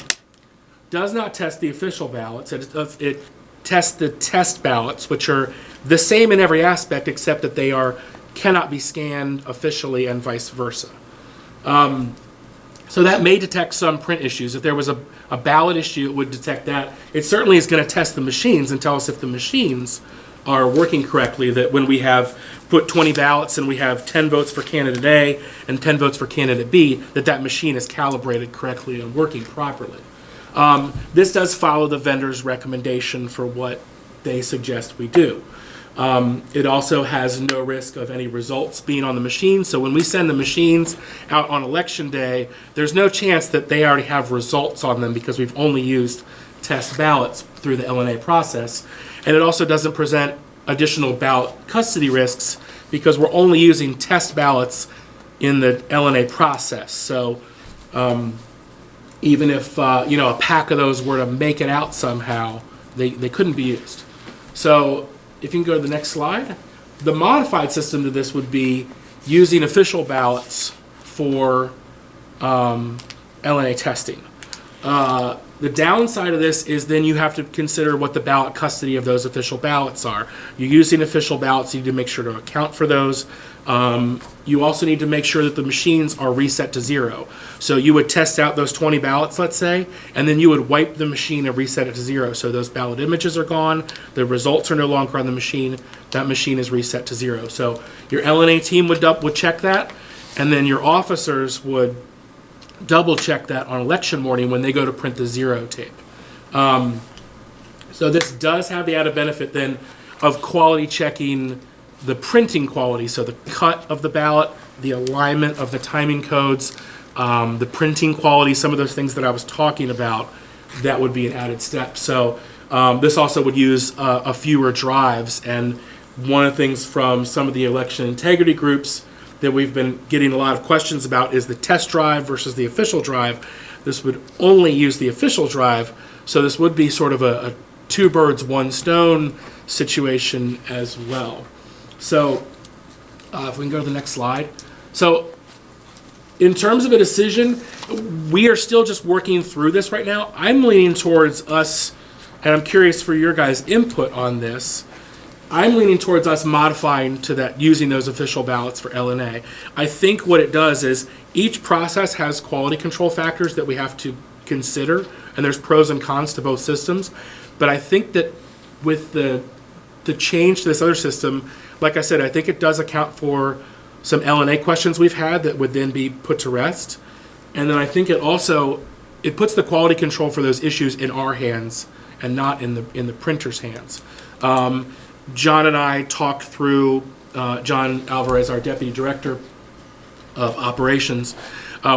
S5: does not test the official ballots. It tests the test ballots, which are the same in every aspect except that they cannot be scanned officially and vice versa. So that may detect some print issues. If there was a ballot issue, it would detect that. It certainly is going to test the machines and tell us if the machines are working correctly, that when we have put 20 ballots and we have 10 votes for candidate A and 10 votes for candidate B, that machine is calibrated correctly and working properly. This does follow the vendor's recommendation for what they suggest we do. It also has no risk of any results being on the machine. So when we send the machines out on election day, there's no chance that they already have results on them because we've only used test ballots through the LNA process. And it also doesn't present additional ballot custody risks because we're only using test ballots in the LNA process. So even if a pack of those were to make it out somehow, they couldn't be used. So if you can go to the next slide, the modified system to this would be using official ballots for LNA testing. The downside of this is then you have to consider what the ballot custody of those official ballots are. You're using official ballots, you need to make sure to account for those. You also need to make sure that the machines are reset to 0. So you would test out those 20 ballots, let's say, and then you would wipe the machine and reset it to 0. So those ballot images are gone, the results are no longer on the machine, that machine is reset to 0. So your LNA team would check that, and then your officers would double check that on election morning when they go to print the 0 tape. So this does have the added benefit then of quality checking the printing quality, so the cut of the ballot, the alignment of the timing codes, the printing quality, some of those things that I was talking about, that would be an added step. So this also would use a fewer drives, and one of the things from some of the election integrity groups that we've been getting a lot of questions about is the test drive versus the official drive. This would only use the official drive, so this would be sort of a two birds, one stone situation as well. So if we can go to the next slide. So in terms of a decision, we are still just working through this right now. I'm leaning towards us, and I'm curious for your guys' input on this. I'm leaning towards us modifying to that, using those official ballots for LNA. I think what it does is each process has quality control factors that we have to consider, and there's pros and cons to both systems. But I think that with the change to this other system, like I said, I think it does account for some LNA questions we've had that would then be put to rest. And then I think it puts the quality control for those issues in our hands and not in the printer's hands. John and I talked through, John Alvarez, our Deputy Director of Operations,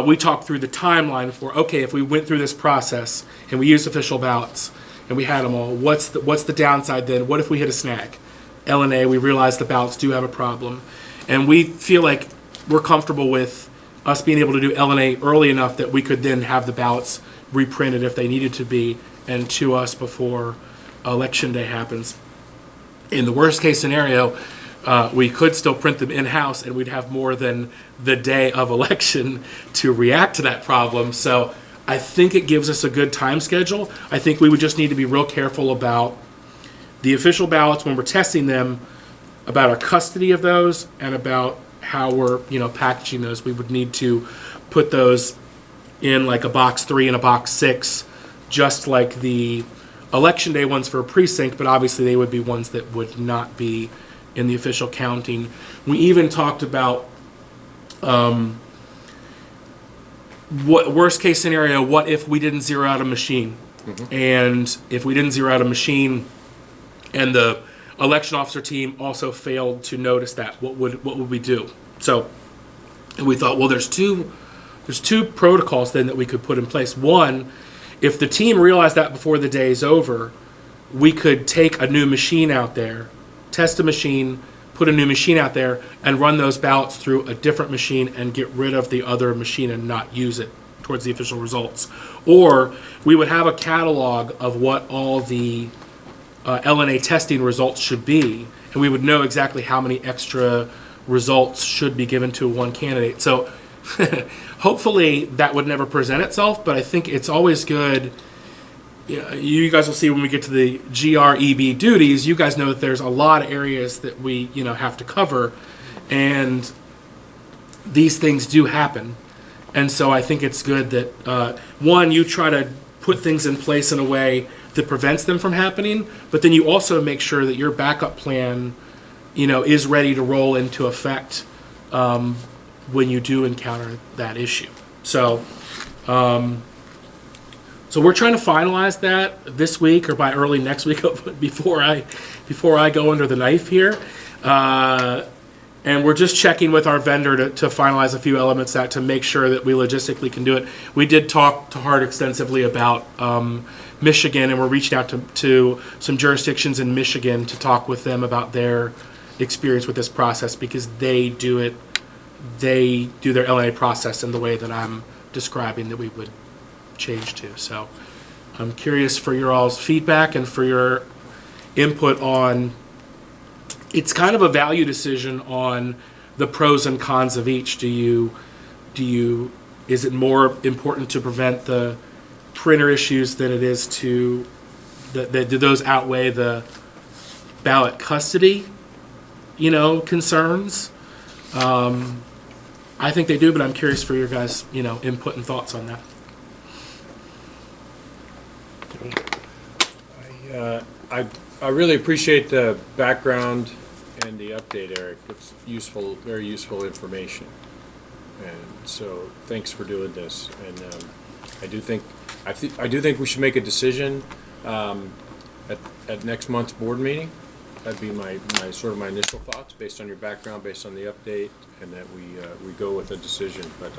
S5: we talked through the timeline for, okay, if we went through this process and we used official ballots and we had them all, what's the downside then? What if we hit a snag? LNA, we realize the ballots do have a problem. And we feel like we're comfortable with us being able to do LNA early enough that we could then have the ballots reprinted if they needed to be and to us before Election Day happens. In the worst case scenario, we could still print them in-house and we'd have more than the day of election to react to that problem. So I think it gives us a good time schedule. I think we would just need to be real careful about the official ballots when we're testing them, about our custody of those, and about how we're, packaging those. We would need to put those in like a box 3 and a box 6, just like the election day ones for a precinct, but obviously they would be ones that would not be in the official counting. We even talked about what worst case scenario, what if we didn't zero out a machine? And if we didn't zero out a machine and the election officer team also failed to notice that, what would we do? So we thought, well, there's two protocols then that we could put in place. One, if the team realized that before the day is over, we could take a new machine out there, test a machine, put a new machine out there, and run those ballots through a different machine and get rid of the other machine and not use it towards the official results. Or we would have a catalog of what all the LNA testing results should be, and we would know exactly how many extra results should be given to one candidate. So hopefully that would never present itself, but I think it's always good. You guys will see when we get to the GREB duties, you guys know that there's a lot of areas that we have to cover, and these things do happen. And so I think it's good that, one, you try to put things in place in a way that prevents them from happening, but then you also make sure that your backup plan, is ready to roll into effect when you do encounter that issue. So we're trying to finalize that this week or by early next week before I go under the knife here. And we're just checking with our vendor to finalize a few elements to make sure that we logistically can do it. We did talk to Hart extensively about Michigan, and we're reaching out to some jurisdictions in Michigan to talk with them about their experience with this process, because they do their LNA process in the way that I'm describing that we would change to. So I'm curious for your all's feedback and for your input on. It's kind of a value decision on the pros and cons of each. Is it more important to prevent the printer issues than it is do those outweigh the ballot custody, concerns? I think they do, but I'm curious for your guys, input and thoughts on that.
S3: I really appreciate the background and the update, Eric. It's useful, very useful information. And so thanks for doing this. And I do think we should make a decision at next month's board meeting. That'd be my initial thoughts based on your background, based on the update, and that we go with a decision. But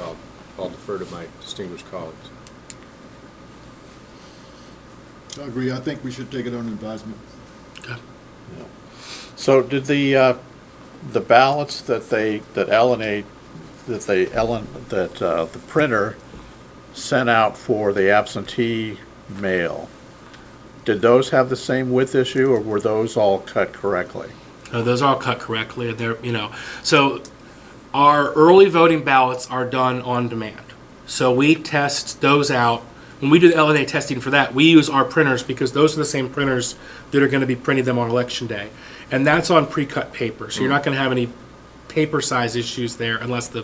S3: I'll defer to my distinguished colleagues.
S4: I agree. I think we should take it under advisement.
S5: Okay.
S1: So did the ballots that the printer sent out for the absentee mail, did those have the same width issue, or were those all cut correctly?
S5: Those are all cut correctly, and they're so our early voting ballots are done on demand. So we test those out. When we do the LNA testing for that, we use our printers because those are the same printers that are going to be printing them on election day. And that's on pre-cut paper. So you're not going to have any paper size issues there unless the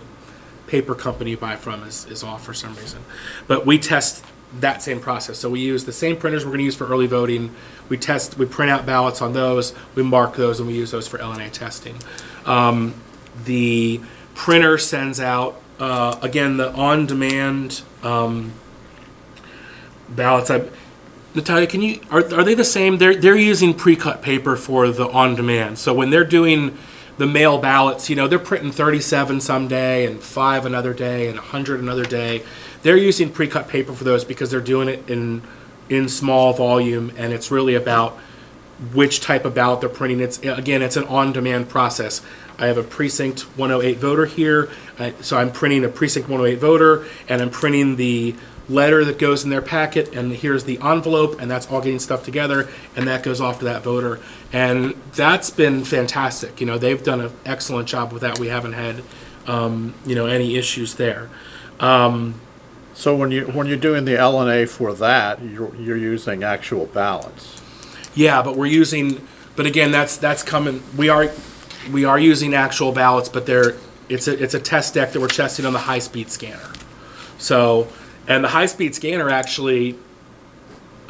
S5: paper company you buy from is off for some reason. But we test that same process. So we use the same printers we're going to use for early voting. We print out ballots on those, we mark those, and we use those for LNA testing. The printer sends out, again, the on-demand ballots. Natalia, are they the same? They're using pre-cut paper for the on-demand. So when they're doing the mail ballots, they're printing 37 some day and 5 another day and 100 another day. They're using pre-cut paper for those because they're doing it in small volume, and it's really about which type of ballot they're printing. It's an on-demand process. I have a precinct 108 voter here, so I'm printing a precinct 108 voter, and I'm printing the letter that goes in their packet, and here's the envelope, and that's all getting stuff together, and that goes off to that voter. And that's been fantastic. They've done an excellent job with that. We haven't had any issues there.
S1: So when you're doing the LNA for that, you're using actual ballots.
S5: Yeah, but again, that's coming. We are using actual ballots, but they're it's a test deck that we're testing on the high-speed scanner. So, and the high-speed scanner actually,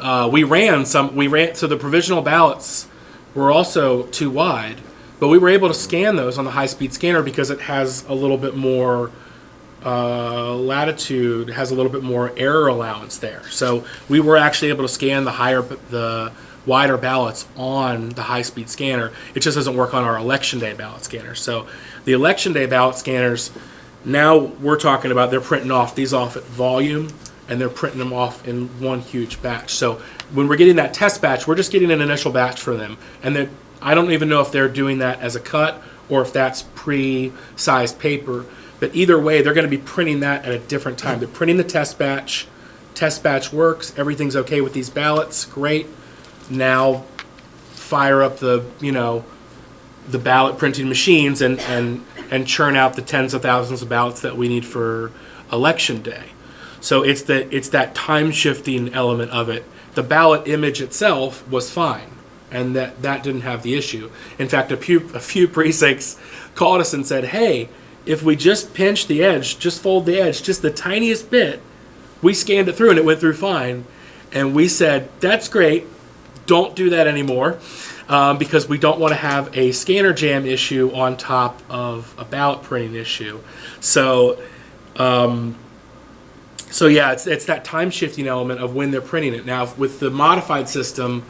S5: so the provisional ballots were also too wide, but we were able to scan those on the high-speed scanner because it has a little bit more latitude, has a little bit more error allowance there. So we were actually able to scan the wider ballots on the high-speed scanner. It just doesn't work on our election day ballot scanner. So the election day ballot scanners, now we're talking about they're printing these off at volume, and they're printing them off in one huge batch. So when we're getting that test batch, we're just getting an initial batch for them. And I don't even know if they're doing that as a cut or if that's pre-sized paper. But either way, they're going to be printing that at a different time. They're printing the test batch. Test batch works. Everything's okay with these ballots. Great. Now fire up the ballot printing machines and churn out the tens of thousands of ballots that we need for election day. So it's that time shifting element of it. The ballot image itself was fine, and that didn't have the issue. In fact, a few precincts called us and said, "Hey, if we just pinch the edge, just fold the edge, just the tiniest bit, we scanned it through and it went through fine." And we said, "That's great. Don't do that anymore." Because we don't want to have a scanner jam issue on top of a ballot printing issue. So yeah, it's that time shifting element of when they're printing it. Now, with the modified system,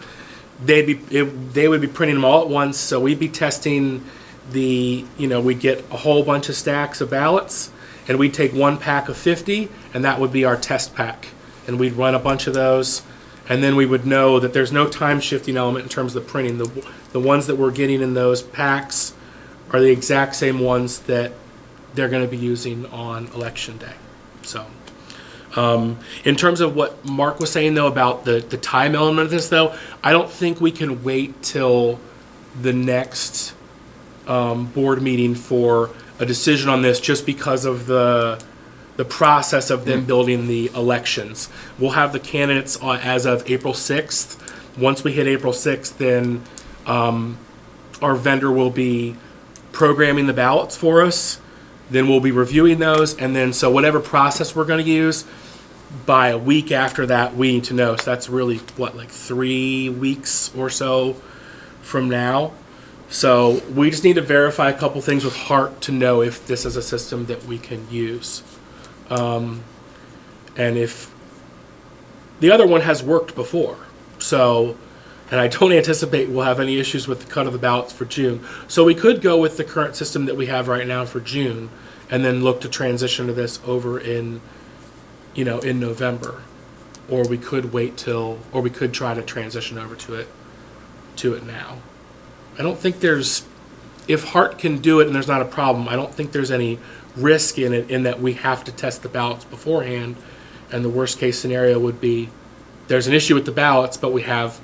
S5: they would be printing them all at once. So we'd be testing we'd get a whole bunch of stacks of ballots, and we'd take one pack of 50, and that would be our test pack. And we'd run a bunch of those. And then we would know that there's no time shifting element in terms of the printing. The ones that we're getting in those packs are the exact same ones that they're going to be using on election day. So, in terms of what Mark was saying though about the time element of this though, I don't think we can wait till the next board meeting for a decision on this, just because of the process of them building the elections. We'll have the candidates as of April 6th. Once we hit April 6th, then our vendor will be programming the ballots for us. Then we'll be reviewing those. And then, so whatever process we're going to use, by a week after that, we need to know. So that's really, like 3 weeks or so from now. So we just need to verify a couple things with Hart to know if this is a system that we can use. And if the other one has worked before, so, and I don't anticipate we'll have any issues with the cut of the ballots for June. So we could go with the current system that we have right now for June, and then look to transition to this over in November, or we could or we could try to transition over to it now. I don't think if Hart can do it and there's not a problem, I don't think there's any risk in it, in that we have to test the ballots beforehand. And the worst case scenario would be there's an issue with the ballots, but we have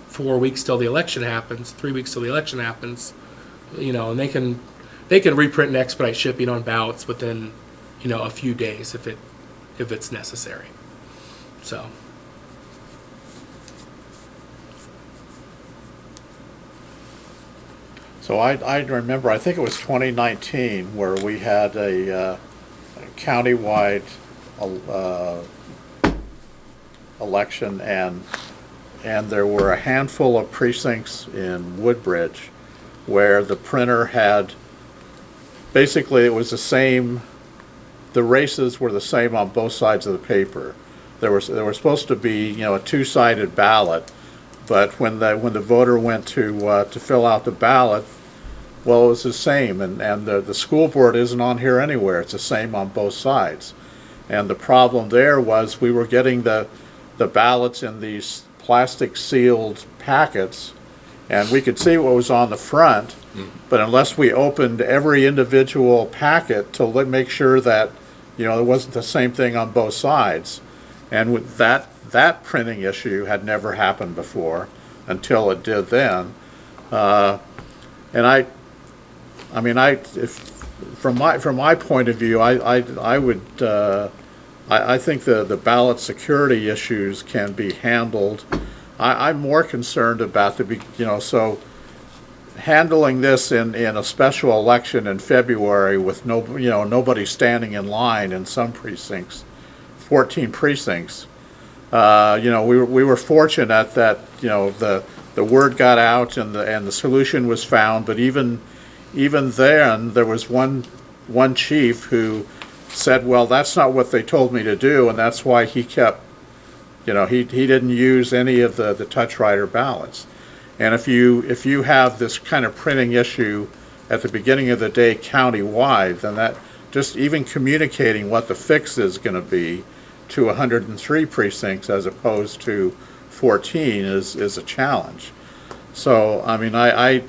S5: 4 weeks till the election happens, 3 weeks till the election happens, and they can reprint and expedite shipping on ballots within a few days if it's necessary.
S1: So I remember, I think it was 2019, where we had a countywide election, and there were a handful of precincts in Woodbridge where the printer had, basically it was the same, the races were the same on both sides of the paper. There was supposed to be a two-sided ballot, but when the voter went to fill out the ballot, well, it was the same, and the school board isn't on here anywhere. It's the same on both sides. And the problem there was we were getting the ballots in these plastic sealed packets, and we could see what was on the front, but unless we opened every individual packet to make sure that it wasn't the same thing on both sides. And with that printing issue had never happened before until it did then. And from my point of view, I think the ballot security issues can be handled. I'm more concerned about so handling this in a special election in February with nobody standing in line in some precincts, 14 precincts. We were fortunate that the word got out and the solution was found. But even then, there was one chief who said, "Well, that's not what they told me to do," and that's why he kept, he didn't use any of the touch writer ballots. And if you have this kind of printing issue at the beginning of the day countywide, then that just even communicating what the fix is going to be to 103 precincts as opposed to 14 is a challenge. So I mean, I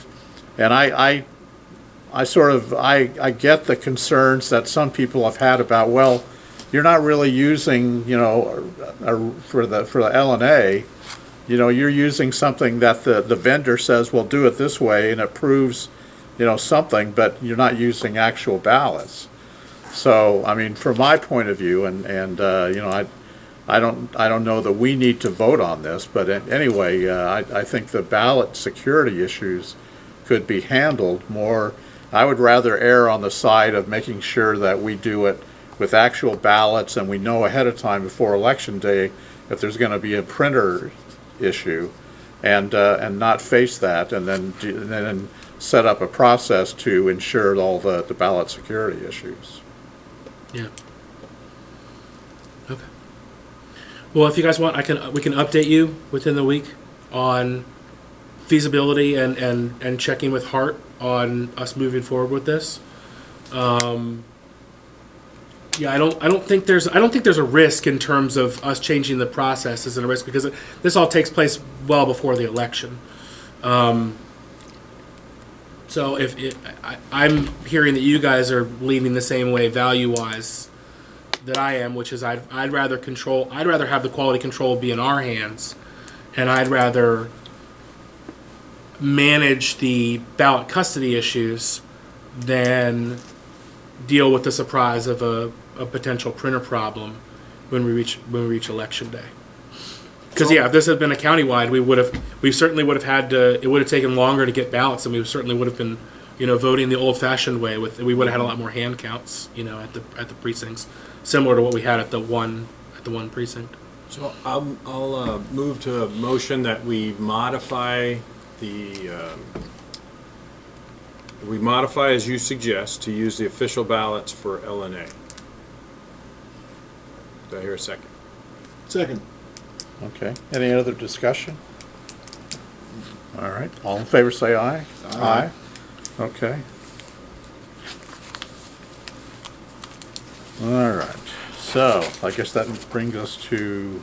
S1: get the concerns that some people have had about, well, you're not really using, for the LNA, you're using something that the vendor says, well, do it this way, and it proves, something, but you're not using actual ballots. So, I mean, from my point of view, I don't know that we need to vote on this, but anyway, I think the ballot security issues could be handled more. I would rather err on the side of making sure that we do it with actual ballots, and we know ahead of time before Election Day if there's going to be a printer issue, and not face that, and then set up a process to ensure all the ballot security issues.
S5: Yeah. Okay. Well, if you guys want, we can update you within the week on feasibility and checking with Hart on us moving forward with this. Yeah, I don't think there's a risk in terms of us changing the process. Isn't a risk because this all takes place well before the election. So I'm hearing that you guys are leaning the same way value-wise that I am, which is I'd rather have the quality control be in our hands, and I'd rather manage the ballot custody issues than deal with the surprise of a potential printer problem when we reach election day. Because if this had been a countywide, we certainly would have had to. It would have taken longer to get ballots, and we certainly would have been, voting the old-fashioned way. We would have had a lot more hand counts, at the precincts, similar to what we had at the one precinct.
S3: So I'll move to a motion that we modify as you suggest to use the official ballots for LNA. Do I hear a second?
S4: Second.
S1: Okay. Any other discussion? All right. All in favor say aye.
S4: Aye.
S1: Okay. All right. So I guess that brings us to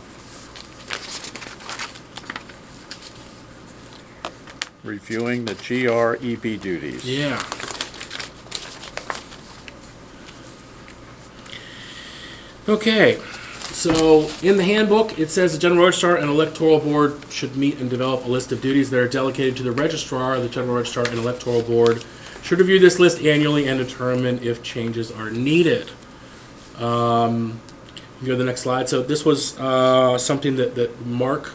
S1: reviewing the GREB duties.
S5: Yeah. Okay. So in the handbook, it says the General Registrar and Electoral Board should meet and develop a list of duties that are delegated to the Registrar. The General Registrar and Electoral Board should review this list annually and determine if changes are needed. You can go to the next slide. So this was something that Mark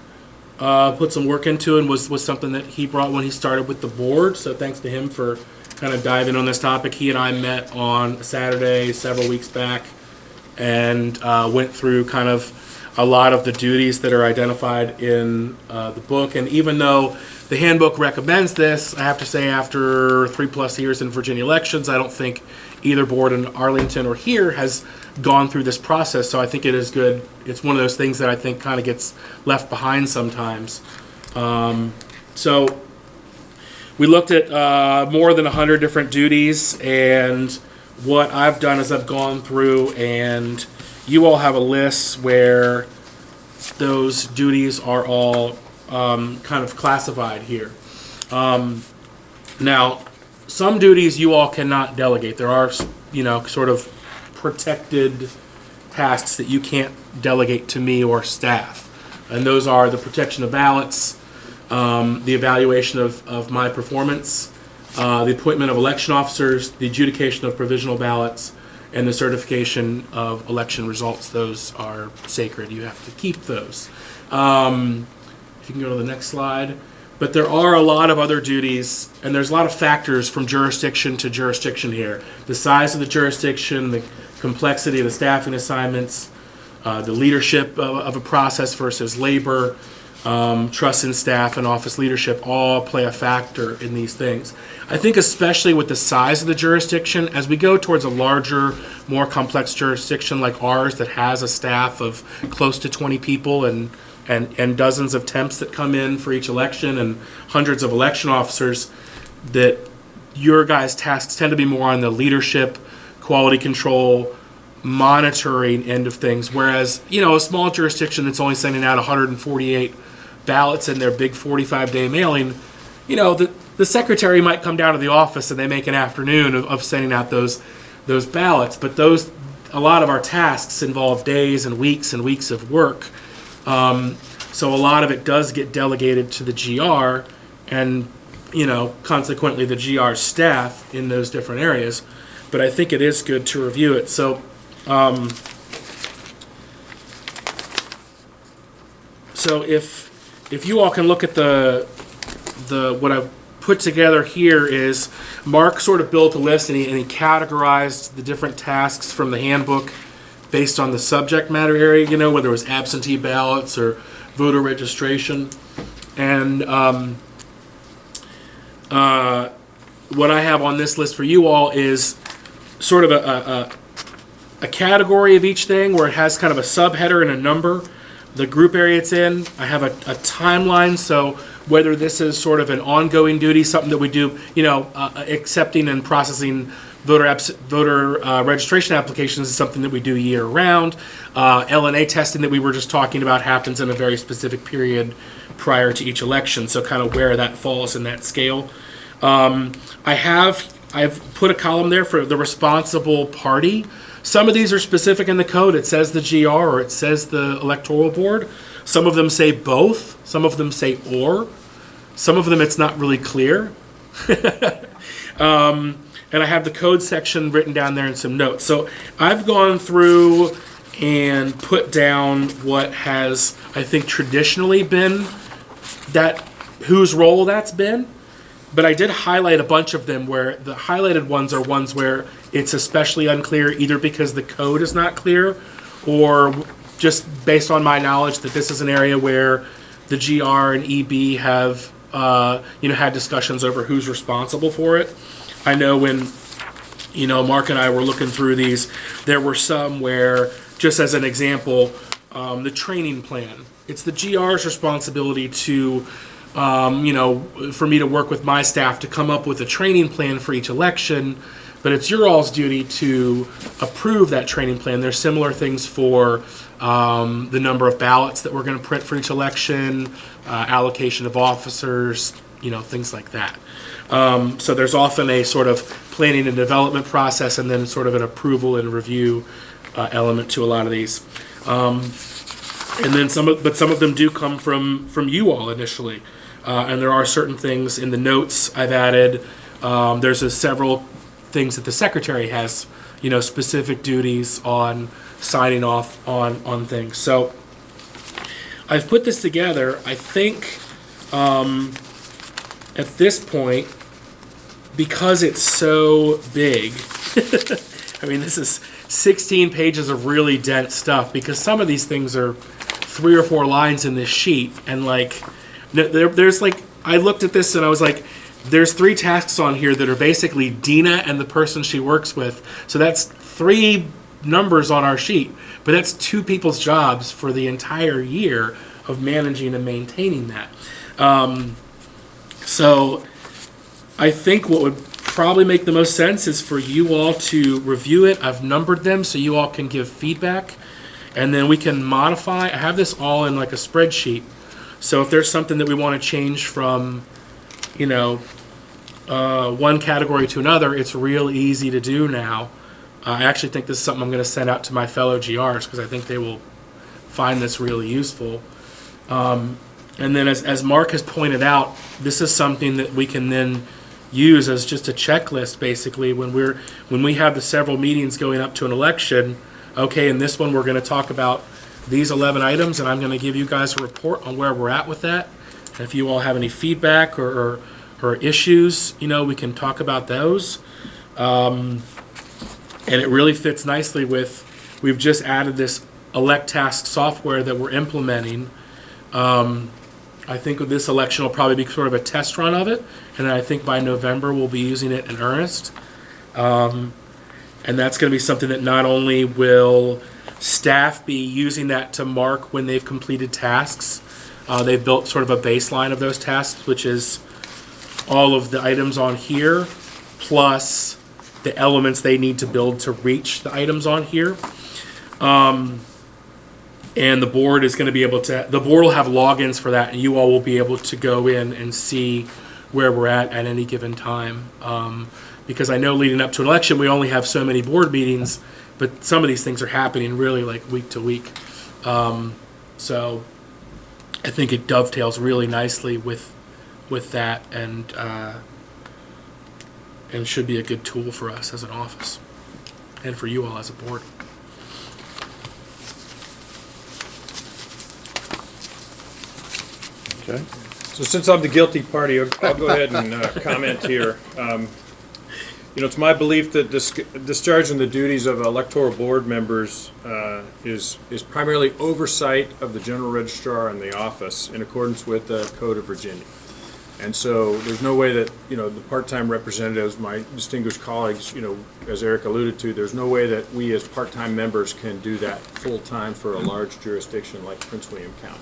S5: put some work into and was something that he brought when he started with the board. So thanks to him for kind of diving on this topic. He and I met on a Saturday several weeks back and went through kind of a lot of the duties that are identified in the book. And even though the handbook recommends this, I have to say after 3+ years in Virginia elections, I don't think either board in Arlington or here has gone through this process. So I think it is good. It's one of those things that I think kind of gets left behind sometimes. So we looked at more than 100 different duties, and what I've done is I've gone through, and you all have a list where those duties are all kind of classified here. Now, some duties you all cannot delegate. There are, sort of protected tasks that you can't delegate to me or staff. And those are the protection of ballots, the evaluation of my performance, the appointment of election officers, the adjudication of provisional ballots, and the certification of election results. Those are sacred. You have to keep those. If you can go to the next slide. But there are a lot of other duties, and there's a lot of factors from jurisdiction to jurisdiction here. The size of the jurisdiction, the complexity of the staffing assignments, the leadership of a process versus labor, trust in staff and office leadership all play a factor in these things. I think especially with the size of the jurisdiction, as we go towards a larger, more complex jurisdiction like ours that has a staff of close to 20 people and dozens of temps that come in for each election and hundreds of election officers, that your guys' tasks tend to be more on the leadership, quality control, monitoring end of things, whereas, a small jurisdiction that's only sending out 148 ballots in their big 45-day mailing, the secretary might come down to the office and they make an afternoon of sending out those ballots, but a lot of our tasks involve days and weeks of work. So a lot of it does get delegated to the GR and, consequently the GR staff in those different areas. But I think it is good to review it. So, if you all can look at the what I've put together here is Mark sort of built a list and he categorized the different tasks from the handbook based on the subject matter area, whether it was absentee ballots or voter registration. And what I have on this list for you all is sort of a category of each thing where it has kind of a subheader and a number, the group area it's in. I have a timeline, so whether this is sort of an ongoing duty, something that we do, accepting and processing voter registration applications is something that we do year round. LNA testing that we were just talking about happens in a very specific period prior to each election, so kind of where that falls in that scale. I've put a column there for the responsible party. Some of these are specific in the code. It says the GR or it says the Electoral Board. Some of them say both. Some of them say or. Some of them it's not really clear. And I have the code section written down there in some notes. So I've gone through and put down what has, I think, traditionally been whose role that's been. But I did highlight a bunch of them where the highlighted ones are ones where it's especially unclear, either because the code is not clear or just based on my knowledge that this is an area where the GR and EB have had discussions over who's responsible for it. I know when Mark and I were looking through these, there were some where, just as an example, the training plan. It's the GR's responsibility to for me to work with my staff to come up with a training plan for each election, but it's your all's duty to approve that training plan. There's similar things for the number of ballots that we're going to print for each election, allocation of officers, things like that. So there's often a sort of planning and development process and then sort of an approval and review element to a lot of these. And then some of them do come from you all initially. And there are certain things in the notes I've added. There's several things that the secretary has, specific duties on signing off on things. So I've put this together. I think at this point, because it's so big, I mean, this is 16 pages of really dense stuff, because some of these things are 3 or 4 lines in this sheet, and there's I looked at this and I was like, there's 3 tasks on here that are basically Dina and the person she works with. So that's 3 numbers on our sheet, but that's 2 people's jobs for the entire year of managing and maintaining that. So I think what would probably make the most sense is for you all to review it. I've numbered them so you all can give feedback, and then we can modify. I have this all in like a spreadsheet. So if there's something that we want to change from, one category to another, it's real easy to do now. I actually think this is something I'm going to send out to my fellow GRs because I think they will find this really useful. And then as Mark has pointed out, this is something that we can then use as just a checklist, basically, when we have the several meetings going up to an election. Okay, in this one we're going to talk about these 11 items, and I'm going to give you guys a report on where we're at with that. If you all have any feedback or issues, we can talk about those. And it really fits nicely with, we've just added this ElectTask software that we're implementing. I think this election will probably be sort of a test run of it, and I think by November we'll be using it in earnest. And that's going to be something that not only will staff be using that to mark when they've completed tasks, they've built sort of a baseline of those tasks, which is all of the items on here, plus the elements they need to build to reach the items on here. And the board is going to be able to, the board will have logins for that, and you all will be able to go in and see where we're at any given time. Because I know leading up to an election, we only have so many board meetings, but some of these things are happening really like week to week. So I think it dovetails really nicely with that, and should be a good tool for us as an office and for you all as a board.
S1: Okay.
S3: So since I'm the guilty party, I'll go ahead and comment here. It's my belief that discharging the duties of electoral board members is primarily oversight of the general registrar and the office in accordance with the Code of Virginia. And so there's no way that, the part-time representatives, my distinguished colleagues, as Eric alluded to, there's no way that we as part-time members can do that full-time for a large jurisdiction like Prince William County.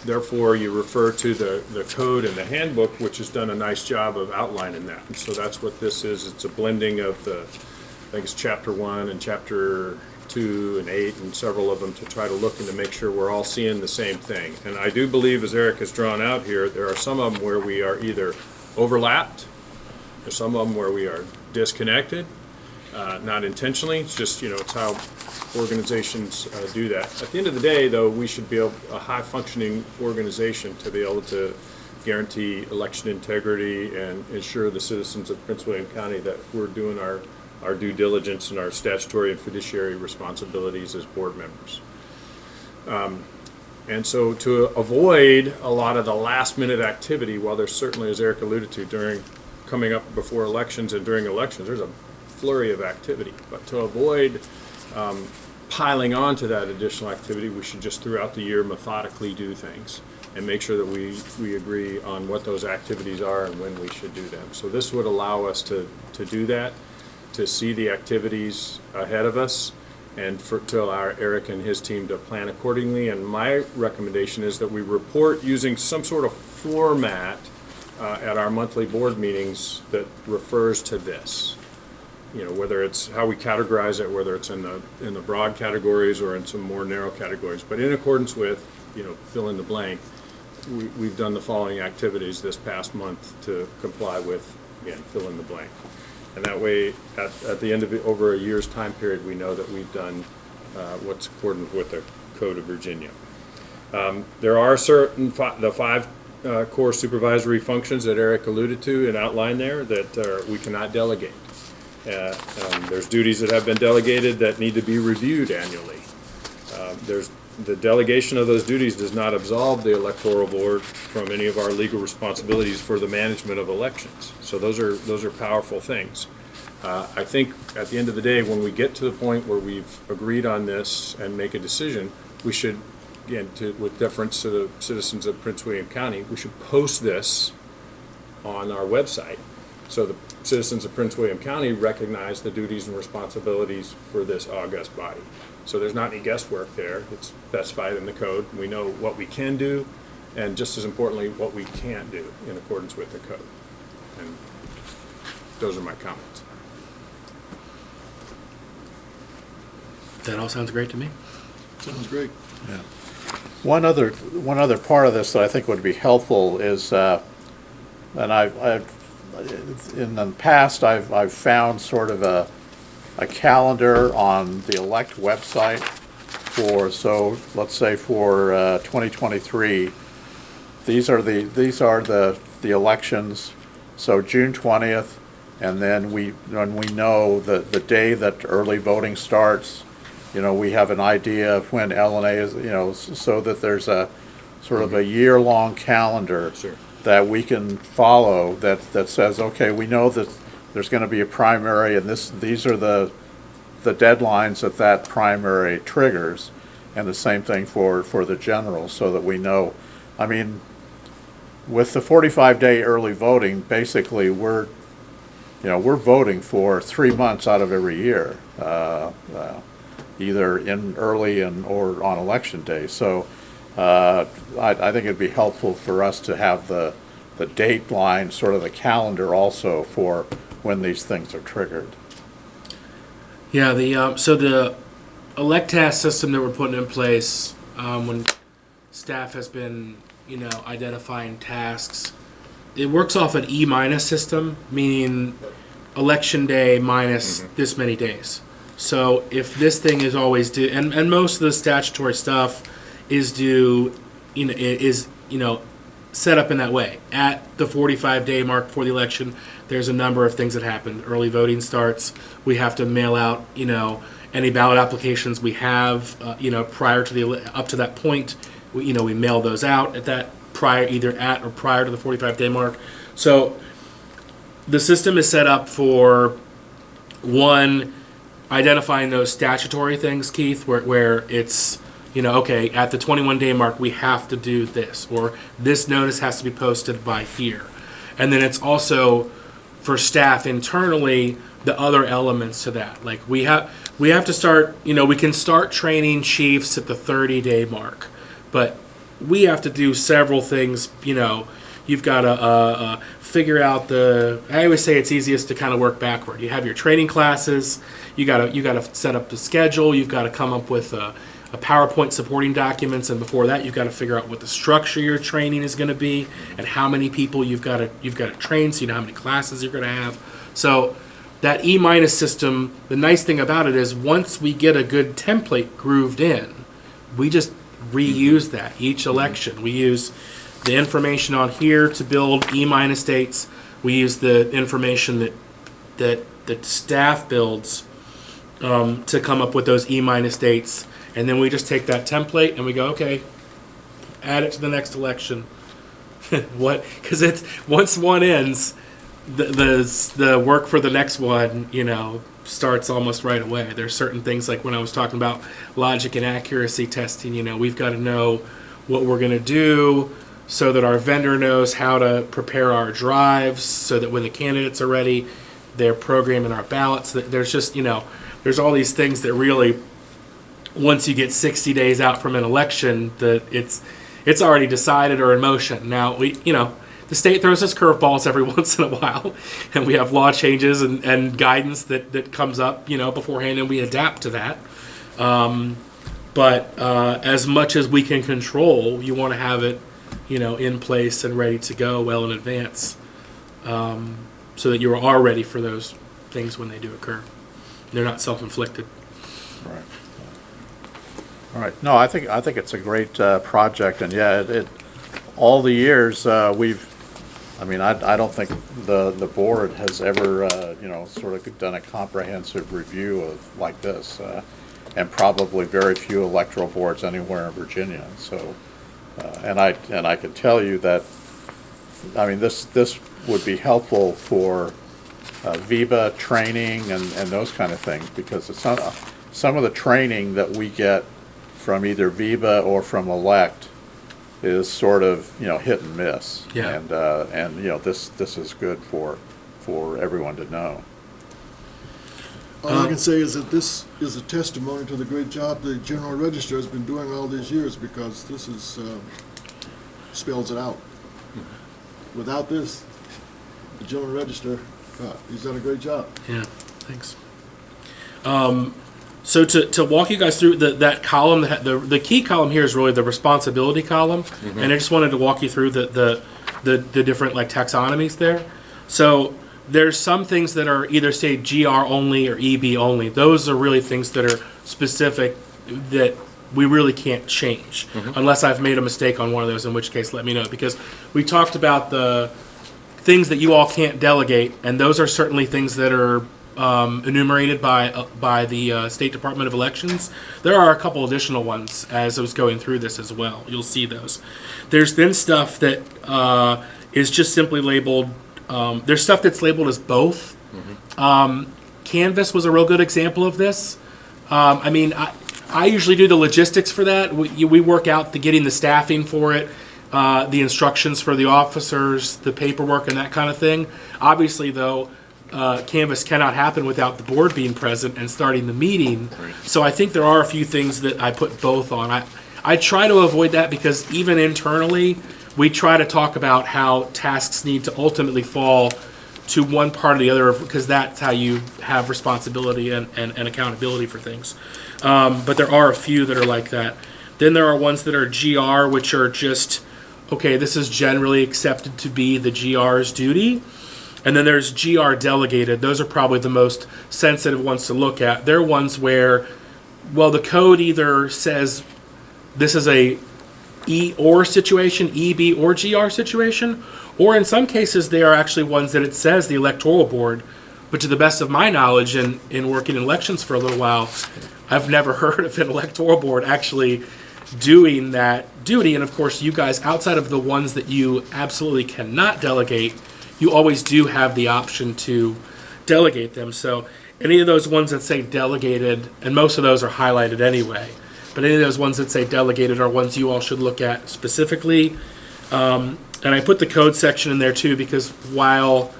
S3: Therefore, you refer to the code and the handbook, which has done a nice job of outlining that. And so that's what this is. It's a blending of I think it's Chapter 1 and Chapter 2 and 8 and several of them to try to look and to make sure we're all seeing the same thing. And I do believe, as Eric has drawn out here, there are some of them where we are either overlapped, there's some of them where we are disconnected, not intentionally. It's just, it's how organizations do that. At the end of the day, though, we should be a high-functioning organization to be able to guarantee election integrity and ensure the citizens of Prince William County that we're doing our due diligence and our statutory and fiduciary responsibilities as board members. And so to avoid a lot of the last-minute activity, while there's certainly, as Eric alluded to, coming up before elections and during elections, there's a flurry of activity. But to avoid piling on to that additional activity, we should just throughout the year methodically do things and make sure that we agree on what those activities are and when we should do them. So this would allow us to do that, to see the activities ahead of us, and to allow Eric and his team to plan accordingly. And my recommendation is that we report using some sort of format at our monthly board meetings that refers to this. Whether it's how we categorize it, whether it's in the broad categories or in some more narrow categories. But in accordance with, fill in the blank, we've done the following activities this past month to comply with, again, fill in the blank. And that way, at the end of it, over a year's time period, we know that we've done what's accordant with the Code of Virginia. There are the five core supervisory functions that Eric alluded to and outlined there that we cannot delegate. There's duties that have been delegated that need to be reviewed annually. The delegation of those duties does not absolve the electoral board from any of our legal responsibilities for the management of elections. So those are powerful things. I think at the end of the day, when we get to the point where we've agreed on this and make a decision, we should, again, with deference to the citizens of Prince William County, we should post this on our website. So the citizens of Prince William County recognize the duties and responsibilities for this august body. So there's not any guesswork there. It's specified in the code. We know what we can do, and just as importantly, what we can't do in accordance with the code. And those are my comments.
S5: That all sounds great to me.
S4: Sounds great.
S1: Yeah. One other part of this that I think would be helpful is, and I've in the past I've found sort of a calendar on the elect website for, so let's say for 2023, these are the elections. So June 20th, and then when we know the day that early voting starts, we have an idea of when LNA is, so that there's sort of a year-long calendar
S3: Sure.
S1: that we can follow that says, okay, we know that there's going to be a primary and these are the deadlines that primary triggers, and the same thing for the general, so that we know. I mean, with the 45-day early voting, basically we're voting for 3 months out of every year, either in early or on election day. So I think it'd be helpful for us to have the date line, sort of the calendar also for when these things are triggered.
S5: Yeah, so the Electask system that we're putting in place, when staff has been, identifying tasks, it works off an E- system, meaning election day minus this many days. So if this thing is always due, and most of the statutory stuff is due, set up in that way. At the 45-day mark before the election, there's a number of things that happen. Early voting starts. We have to mail out, any ballot applications we have, prior to up to that point. We mail those out at that either at or prior to the 45-day mark. So the system is set up for, one, identifying those statutory things, Keith, where it's, okay, at the 21-day mark, we have to do this, or this notice has to be posted by here. And then it's also for staff internally, the other elements to that. Like we have to start, we can start training chiefs at the 30-day mark, but we have to do several things. You've got to figure out I always say it's easiest to kind of work backward. You have your training classes. You got to set up the schedule. You've got to come up with a PowerPoint supporting documents, and before that, you've got to figure out what the structure of your training is going to be and how many people you've got to train, so you know how many classes you're going to have. So that E- system, the nice thing about it is once we get a good template grooved in, we just reuse that each election. We use the information on here to build E- dates. We use the information that staff builds to come up with those E- dates. And then we just take that template and we go, okay, add it to the next election. Because it's once one ends, the work for the next one, starts almost right away. There's certain things like when I was talking about logic and accuracy testing, we've got to know what we're going to do so that our vendor knows how to prepare our drives so that when the candidates are ready, they're programming our ballots. There's just, there's all these things that really, once you get 60 days out from an election, it's already decided or in motion. Now, the state throws us curveballs every once in a while, and we have law changes and guidance that comes up, beforehand, and we adapt to that. But as much as we can control, you want to have it, in place and ready to go well in advance, so that you are ready for those things when they do occur. They're not self-inflicted.
S1: Right. All right. No, I think it's a great project, and yeah, all the years I don't think the board has ever sort of done a comprehensive review of like this, and probably very few electoral boards anywhere in Virginia. So, and I can tell you that, this would be helpful for VIVA training and those kind of things, because it's not some of the training that we get from either VIVA or from Elect is sort of hit and miss.
S5: Yeah.
S1: And this is good for everyone to know.
S4: All I can say is that this is a testimony to the great job the General Register has been doing all these years, because this is spells it out. Without this, the General Register, he's done a great job.
S5: Yeah, thanks. So to walk you guys through that column, the key column here is really the responsibility column, and I just wanted to walk you through the different like taxonomies there. So there's some things that are either say GR only or EB only. Those are really things that are specific that we really can't change unless I've made a mistake on one of those, in which case let me know, because we talked about the things that you all can't delegate, and those are certainly things that are enumerated by the State Department of Elections. There are a couple additional ones as I was going through this as well. You'll see those. There's then stuff that is just simply labeled. There's stuff that's labeled as both. Canvas was a real good example of this. I usually do the logistics for that. We work out getting the staffing for it, the instructions for the officers, the paperwork, and that kind of thing. Obviously, though, Canvas cannot happen without the board being present and starting the meeting. Right. So I think there are a few things that I put both on. I try to avoid that because even internally, we try to talk about how tasks need to ultimately fall to one part or the other, because that's how you have responsibility and accountability for things. But there are a few that are like that. Then there are ones that are GR, which are just, okay, this is generally accepted to be the GR's duty. And then there's GR delegated. Those are probably the most sensitive ones to look at. They're ones where, well, the code either says this is a E/or situation, EB or GR situation, or in some cases they are actually ones that it says the Electoral Board. But to the best of my knowledge, in working in elections for a little while, I've never heard of an Electoral Board actually doing that duty. And of course, you guys, outside of the ones that you absolutely cannot delegate, you always do have the option to delegate them. So any of those ones that say delegated, and most of those are highlighted anyway, but any of those ones that say delegated are ones you all should look at specifically. And I put the code section in there too, because while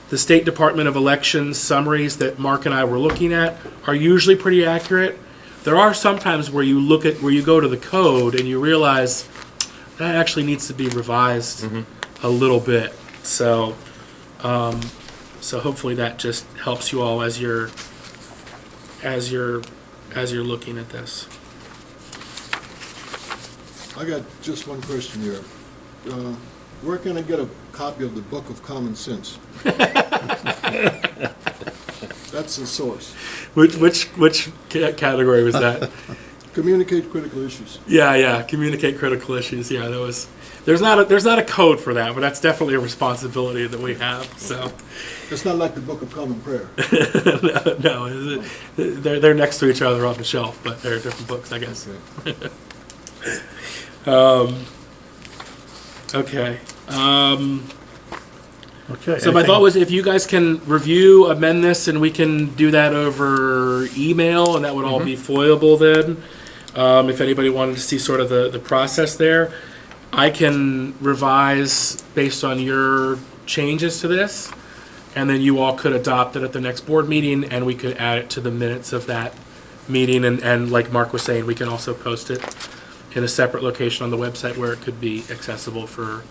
S5: the State Department of Elections summaries that Mark and I were looking at are usually pretty accurate, there are sometimes where you go to the code and you realize that actually needs to be revised a little bit. So hopefully that just helps you all as you're looking at this.
S4: I got just one question here. Where can I get a copy of the Book of Common Sense? That's the source.
S5: Which category was that?
S4: Communicate critical issues.
S5: Yeah, communicate critical issues. Yeah, there's not a code for that, but that's definitely a responsibility that we have. So
S4: it's not like the Book of Common Prayer.
S5: no, they're next to each other on the shelf, but they're different books, I guess.
S4: Okay.
S5: Okay. So my thought was, if you guys can review, amend this, and we can do that over email, and that would all be foilable then. If anybody wanted to see sort of the process there, I can revise based on your changes to this, and then you all could adopt it at the next board meeting, and we could add it to the minutes of that meeting. And like Mark was saying, we can also post it in a separate location on the website where it could be accessible for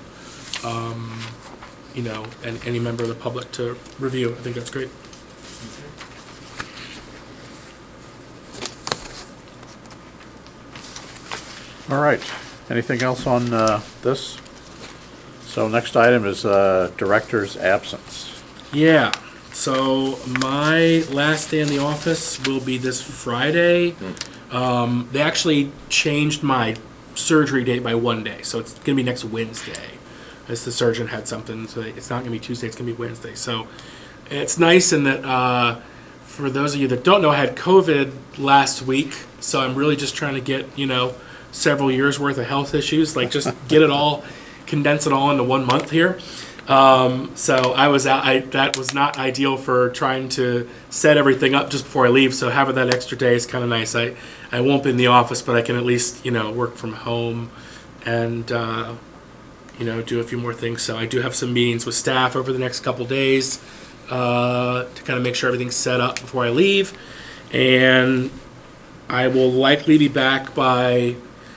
S5: any member of the public to review. I think that's great.
S1: All right. Anything else on this? So next item is director's absence.
S5: Yeah. So my last day in the office will be this Friday. They actually changed my surgery date by one day, so it's going to be next Wednesday. As the surgeon had something, so it's not going to be Tuesday, it's going to be Wednesday. So it's nice in that, for those of you that don't know, I had COVID last week, so I'm really just trying to get, several years worth of health issues, like just get it all, condense it all into 1 month here. So I was out. That was not ideal for trying to set everything up just before I leave. So having that extra day is kind of nice. I won't be in the office, but I can at least work from home and do a few more things. So I do have some meetings with staff over the next couple days to kind of make sure everything's set up before I leave, and I will likely be back by,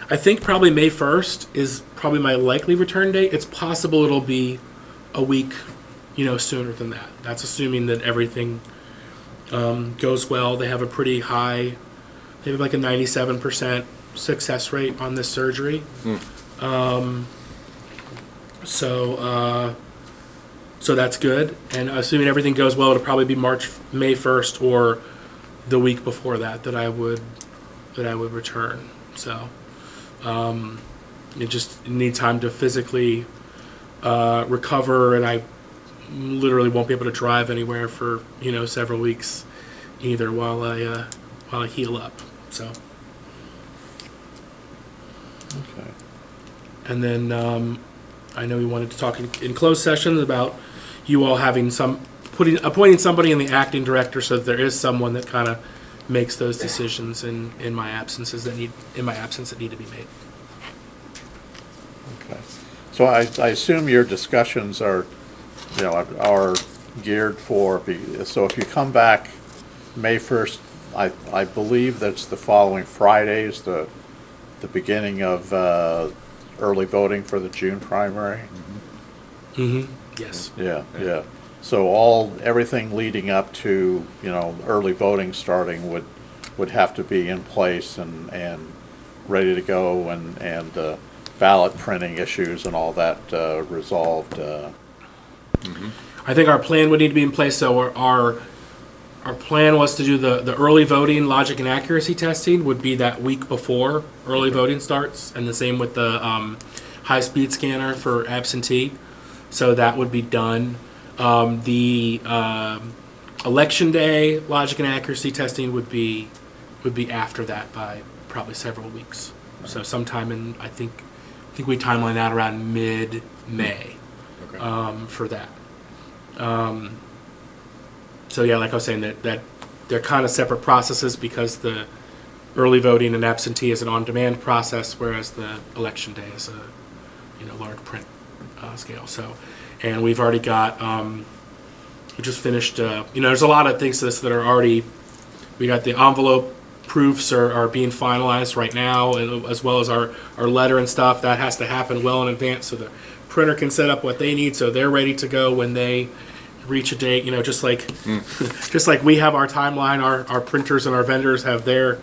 S5: I think probably May 1st is probably my likely return date. It's possible it'll be a week, sooner than that. That's assuming that everything goes well. They have a pretty high, they have like a 97% success rate on this surgery. So that's good. And assuming everything goes well, it'll probably be May 1st or the week before that I would return. So you just need time to physically recover, and I literally won't be able to drive anywhere for, several weeks either while I heal up. So,
S1: Okay.
S5: and then I know we wanted to talk in closed sessions about you all having appointing somebody in the acting director, so that there is someone that kind of makes those decisions in my absence that need to be made.
S1: Okay. So I assume your discussions are geared for, so if you come back May 1st, I believe that's the following Friday is the beginning of early voting for the June primary?
S5: Mm-hmm. Yes.
S1: Yeah. So everything leading up to, early voting starting would have to be in place and ready to go, and ballot printing issues and all that resolved.
S5: I think our plan would need to be in place. So our plan was to do the early voting logic and accuracy testing would be that week before early voting starts, and the same with the high-speed scanner for absentee. So that would be done. The election day logic and accuracy testing would be after that by probably several weeks. So sometime in I think we timeline out around mid-May.
S3: Okay.
S5: For that. So yeah, like I was saying, that they're kind of separate processes, because the early voting and absentee is an on-demand process, whereas the election day is a large print scale. So, and we've already got we just finished. There's a lot of things to this that are already. We got the envelope proofs are being finalized right now, and as well as our letter and stuff. That has to happen well in advance, so the printer can set up what they need, so they're ready to go when they reach a date. Just like we have our timeline, our printers and our vendors have their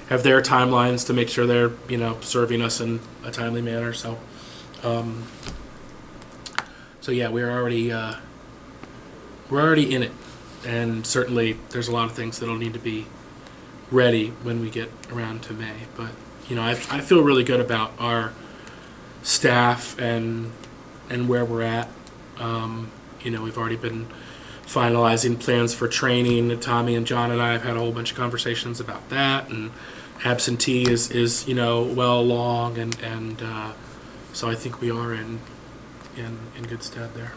S5: timelines to make sure they're serving us in a timely manner. So, yeah, we're already in it, and certainly there's a lot of things that'll need to be ready when we get around to May. But I feel really good about our staff and where we're at. We've already been finalizing plans for training. Tommy and John and I have had a whole bunch of conversations about that, and absentee is well along, and so I think we are in good stead there.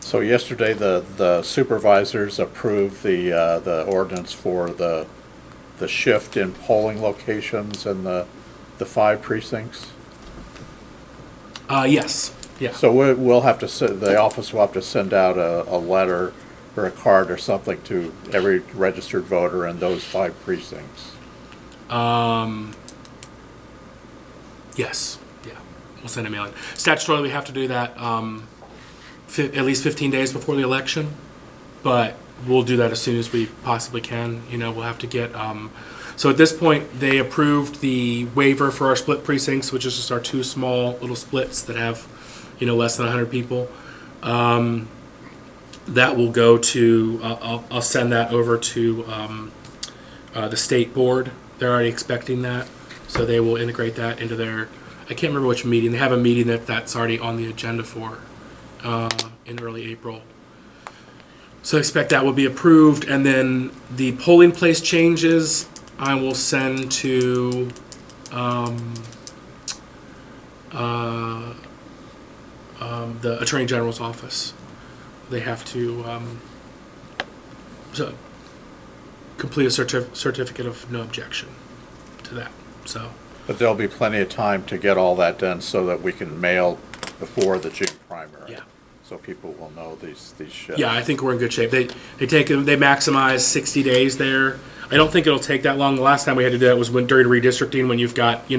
S1: So yesterday, the supervisors approved the ordinance for the shift in polling locations in the 5 precincts.
S5: Yes. Yeah.
S1: So we'll have to the office will have to send out a letter or a card or something to every registered voter in those 5 precincts.
S5: Yes. Yeah. We'll send a mailing. Statutorily, we have to do that at least 15 days before the election, but we'll do that as soon as we possibly can. We'll have to get. So at this point, they approved the waiver for our split precincts, which is just our 2 small little splits that have, less than 100 people. That will go to. I'll send that over to the state board. They're already expecting that, so they will integrate that into their. I can't remember which meeting. They have a meeting that's already on the agenda for in early April. So I expect that will be approved, and then the polling place changes I will send to the Attorney General's office. They have to complete a certificate of no objection to that. So,
S1: But there'll be plenty of time to get all that done so that we can mail before the June primary.
S5: Yeah.
S1: So people will know these shifts.
S5: yeah, I think we're in good shape. They maximize 60 days there. I don't think it'll take that long. The last time we had to do that was during redistricting, when you've got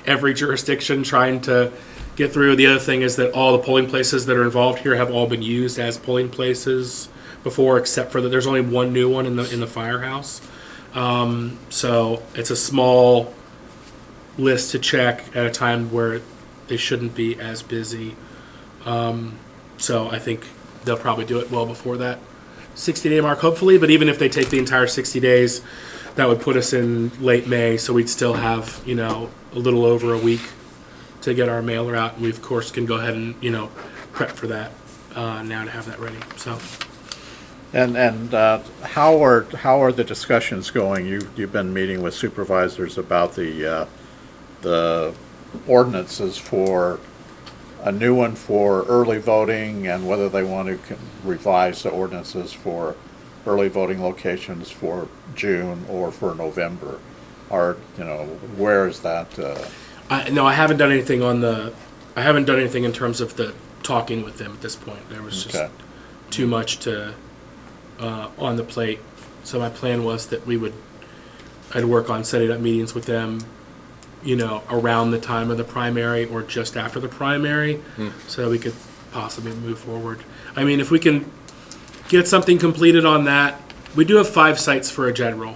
S5: every jurisdiction trying to get through. The other thing is that all the polling places that are involved here have all been used as polling places before, except for that there's only one new one in the firehouse. So it's a small list to check at a time where they shouldn't be as busy. So I think they'll probably do it well before that 60-day mark, hopefully. But even if they take the entire 60 days, that would put us in late May. So we'd still have, a little over a week to get our mailer out. And we, of course, can go ahead and, prep for that now to have that ready. So
S1: And how are the discussions going? You've been meeting with supervisors about the ordinances for a new one for early voting and whether they want to revise the ordinances for early voting locations for June or for November. Where is that?
S5: no, I haven't done anything I haven't done anything in terms of the talking with them at this point. There was just
S1: Okay.
S5: too much to on the plate. So my plan was that I'd work on setting up meetings with them, around the time of the primary or just after the primary, so that we could possibly move forward. I mean, if we can get something completed on that, we do have 5 sites for a general.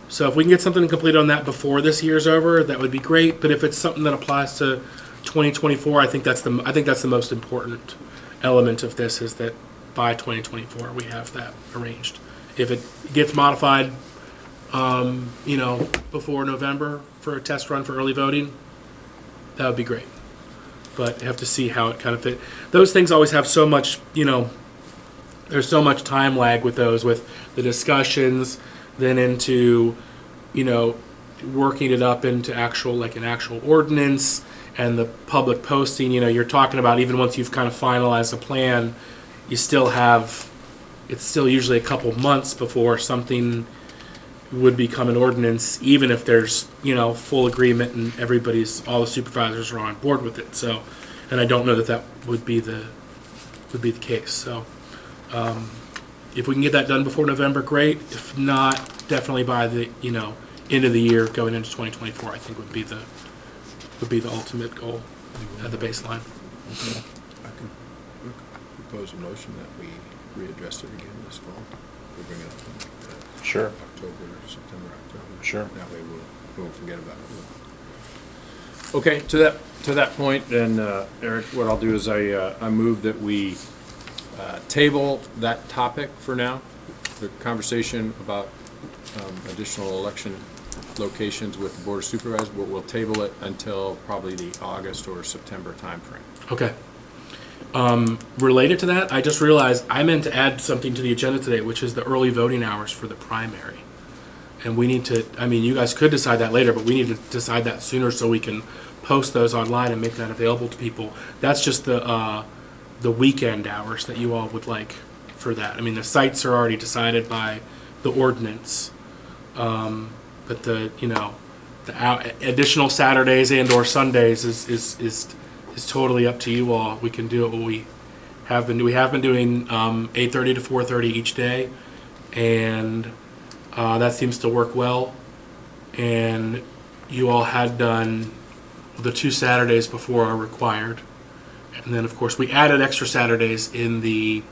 S5: So if we can get something completed on that before this year's over, that would be great. But if it's something that applies to 2024, I think that's the most important element of this, is that by 2024 we have that arranged. If it gets modified, before November for a test run for early voting, that would be great. But you have to see how it kind of fit. Those things always have so much, there's so much time lag with those, with the discussions, then into, working it up into an actual ordinance, and the public posting. You're talking about, even once you've kind of finalized a plan, it's still usually a couple months before something would become an ordinance, even if there's, full agreement and all the supervisors are on board with it. So, and I don't know that would be the case. So, if we can get that done before November, great. If not, definitely by the, end of the year going into 2024, I think would be the ultimate goal at the baseline.
S3: I can propose a motion that we readdress it again this fall. We'll bring it up in
S1: Sure.
S3: September, October.
S1: Sure.
S3: That way we won't forget about it. Okay, to that point, then, Eric, what I'll do is I move that we table that topic for now, the conversation about additional election locations with the Board of Supervisors, but we'll table it until probably the August or September timeframe.
S5: Okay. Related to that, I just realized I meant to add something to the agenda today, which is the early voting hours for the primary. And we need to, you guys could decide that later, but we need to decide that sooner so we can post those online and make that available to people. That's just the weekend hours that you all would like for that. The sites are already decided by the ordinance. But the additional Saturdays and or Sundays is totally up to you all. We can do it what we have been doing. We have been doing 8:30 to 4:30 each day, and that seems to work well. And you all had done the 2 Saturdays before are required. And then, of course, we added extra Saturdays in the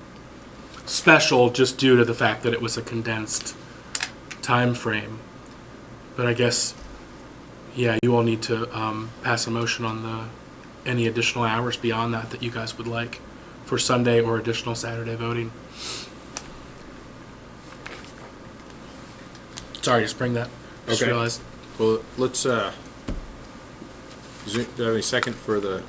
S5: special just due to the fact that it was a condensed time frame. But I guess, you all need to pass a motion on any additional hours beyond that you guys would like for Sunday or additional Saturday voting. Sorry to spring that. Just
S3: Okay.
S5: realized.
S3: Well, let's, do you have any second for the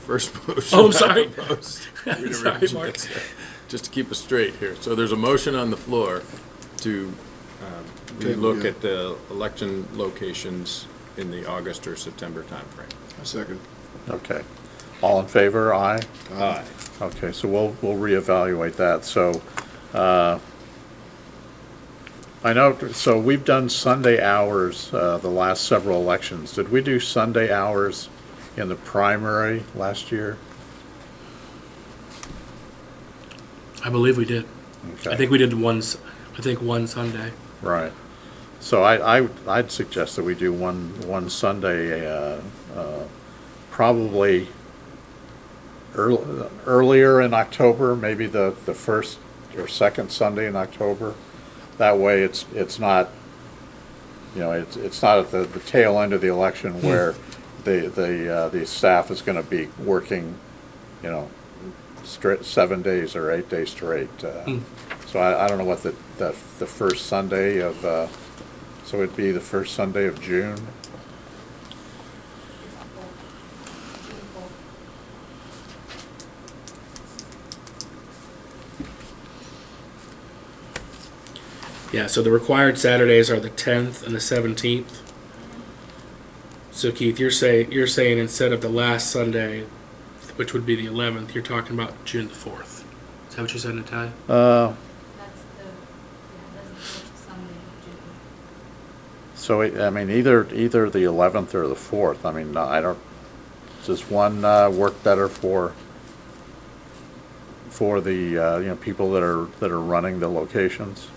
S3: first motion?
S5: Oh, I'm sorry.
S3: We never
S5: Sorry,
S3: mentioned
S5: Mark.
S3: that. Just to keep us straight here. So there's a motion on the floor to look
S4: yeah.
S3: at the election locations in the August or September timeframe.
S4: A second.
S1: Okay. All in favor? Aye?
S3: Aye.
S1: Okay, so we'll reevaluate that. So, I know, so we've done Sunday hours the last several elections. Did we do Sunday hours in the primary last year?
S5: I believe we did.
S1: Okay.
S5: I think we did one Sunday.
S1: Right. So I'd suggest that we do one Sunday, probably earlier in October, maybe the first or second Sunday in October. That way, it's not, it's not at the tail end of the election where the staff is going to be working, straight 7 days or 8 days straight. So I don't know what the first Sunday of, so it'd be the first Sunday of June.
S5: Yeah, so the required Saturdays are the 10th and the 17th. So Keith, you're saying instead of the last Sunday, which would be the 11th, you're talking about June the 4th. Is that what you said, Natalia?
S6: That's the first Sunday of June.
S1: So, I mean, either the 11th or the 4th. I mean, I don't, does one work better for the, you know, people that are running the locations?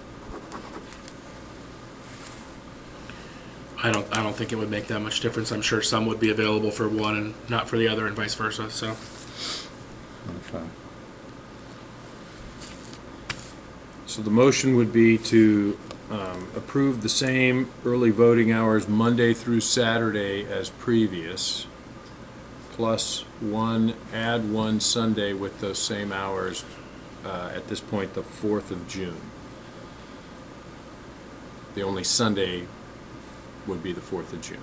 S5: I don't think it would make that much difference. I'm sure some would be available for one and not for the other, and vice versa. So,
S1: Okay.
S3: So the motion would be to approve the same early voting hours Monday through Saturday as previous, plus add one Sunday with those same hours, at this point, the 4th of June. The only Sunday would be the 4th of June.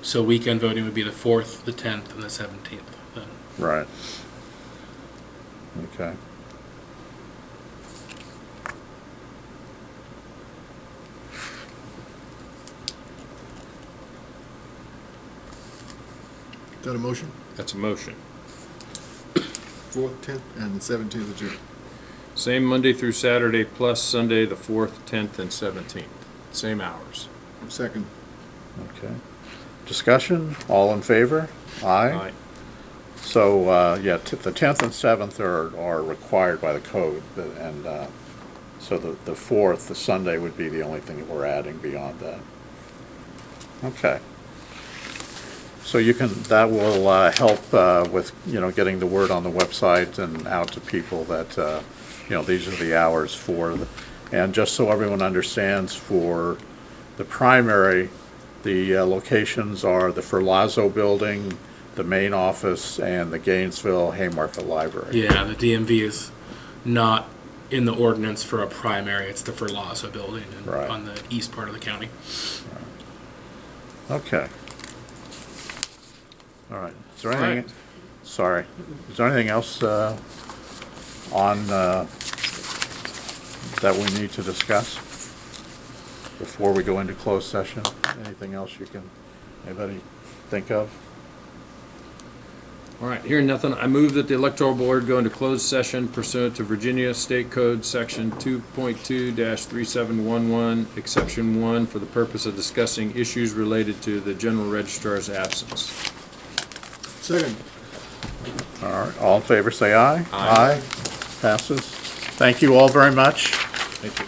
S5: so weekend voting would be the 4th, the 10th, and the 17th. Then.
S1: Right. Okay.
S4: Is that a motion?
S3: That's a motion.
S4: 4th, 10th, and 17th of June.
S3: Same Monday through Saturday plus Sunday, the 4th, 10th, and 17th. Same hours.
S4: Second.
S1: Okay. Discussion, all in favor? Aye. So, yeah, the 10th and 7th are required by the code, and so the 4th, the Sunday, would be the only thing that we're adding beyond that. Okay. So that will help with, you know, getting the word on the website and out to people that, you know, these are the hours and just so everyone understands, for the primary, the locations are the Ferlazzo Building, the main office, and the Gainesville Haymarket Library.
S5: Yeah, the DMV is not in the ordinance for a primary. It's the Ferlazzo building
S1: Right.
S5: on the east part of the county.
S1: Okay. All right. Is there
S3: All
S1: anything?
S3: right.
S1: Sorry. Is there anything else on that we need to discuss before we go into closed session? Anything else anybody think of?
S3: All right, hearing nothing, I move that the electoral board go into closed session pursuant to Virginia State Code Section 2.2-3711, Exception 1, for the purpose of discussing issues related to the general registrar's absence.
S4: Second.
S1: All right. All in favor, say aye.
S3: Aye.
S1: Passes. Thank you all very much.
S3: Thank you.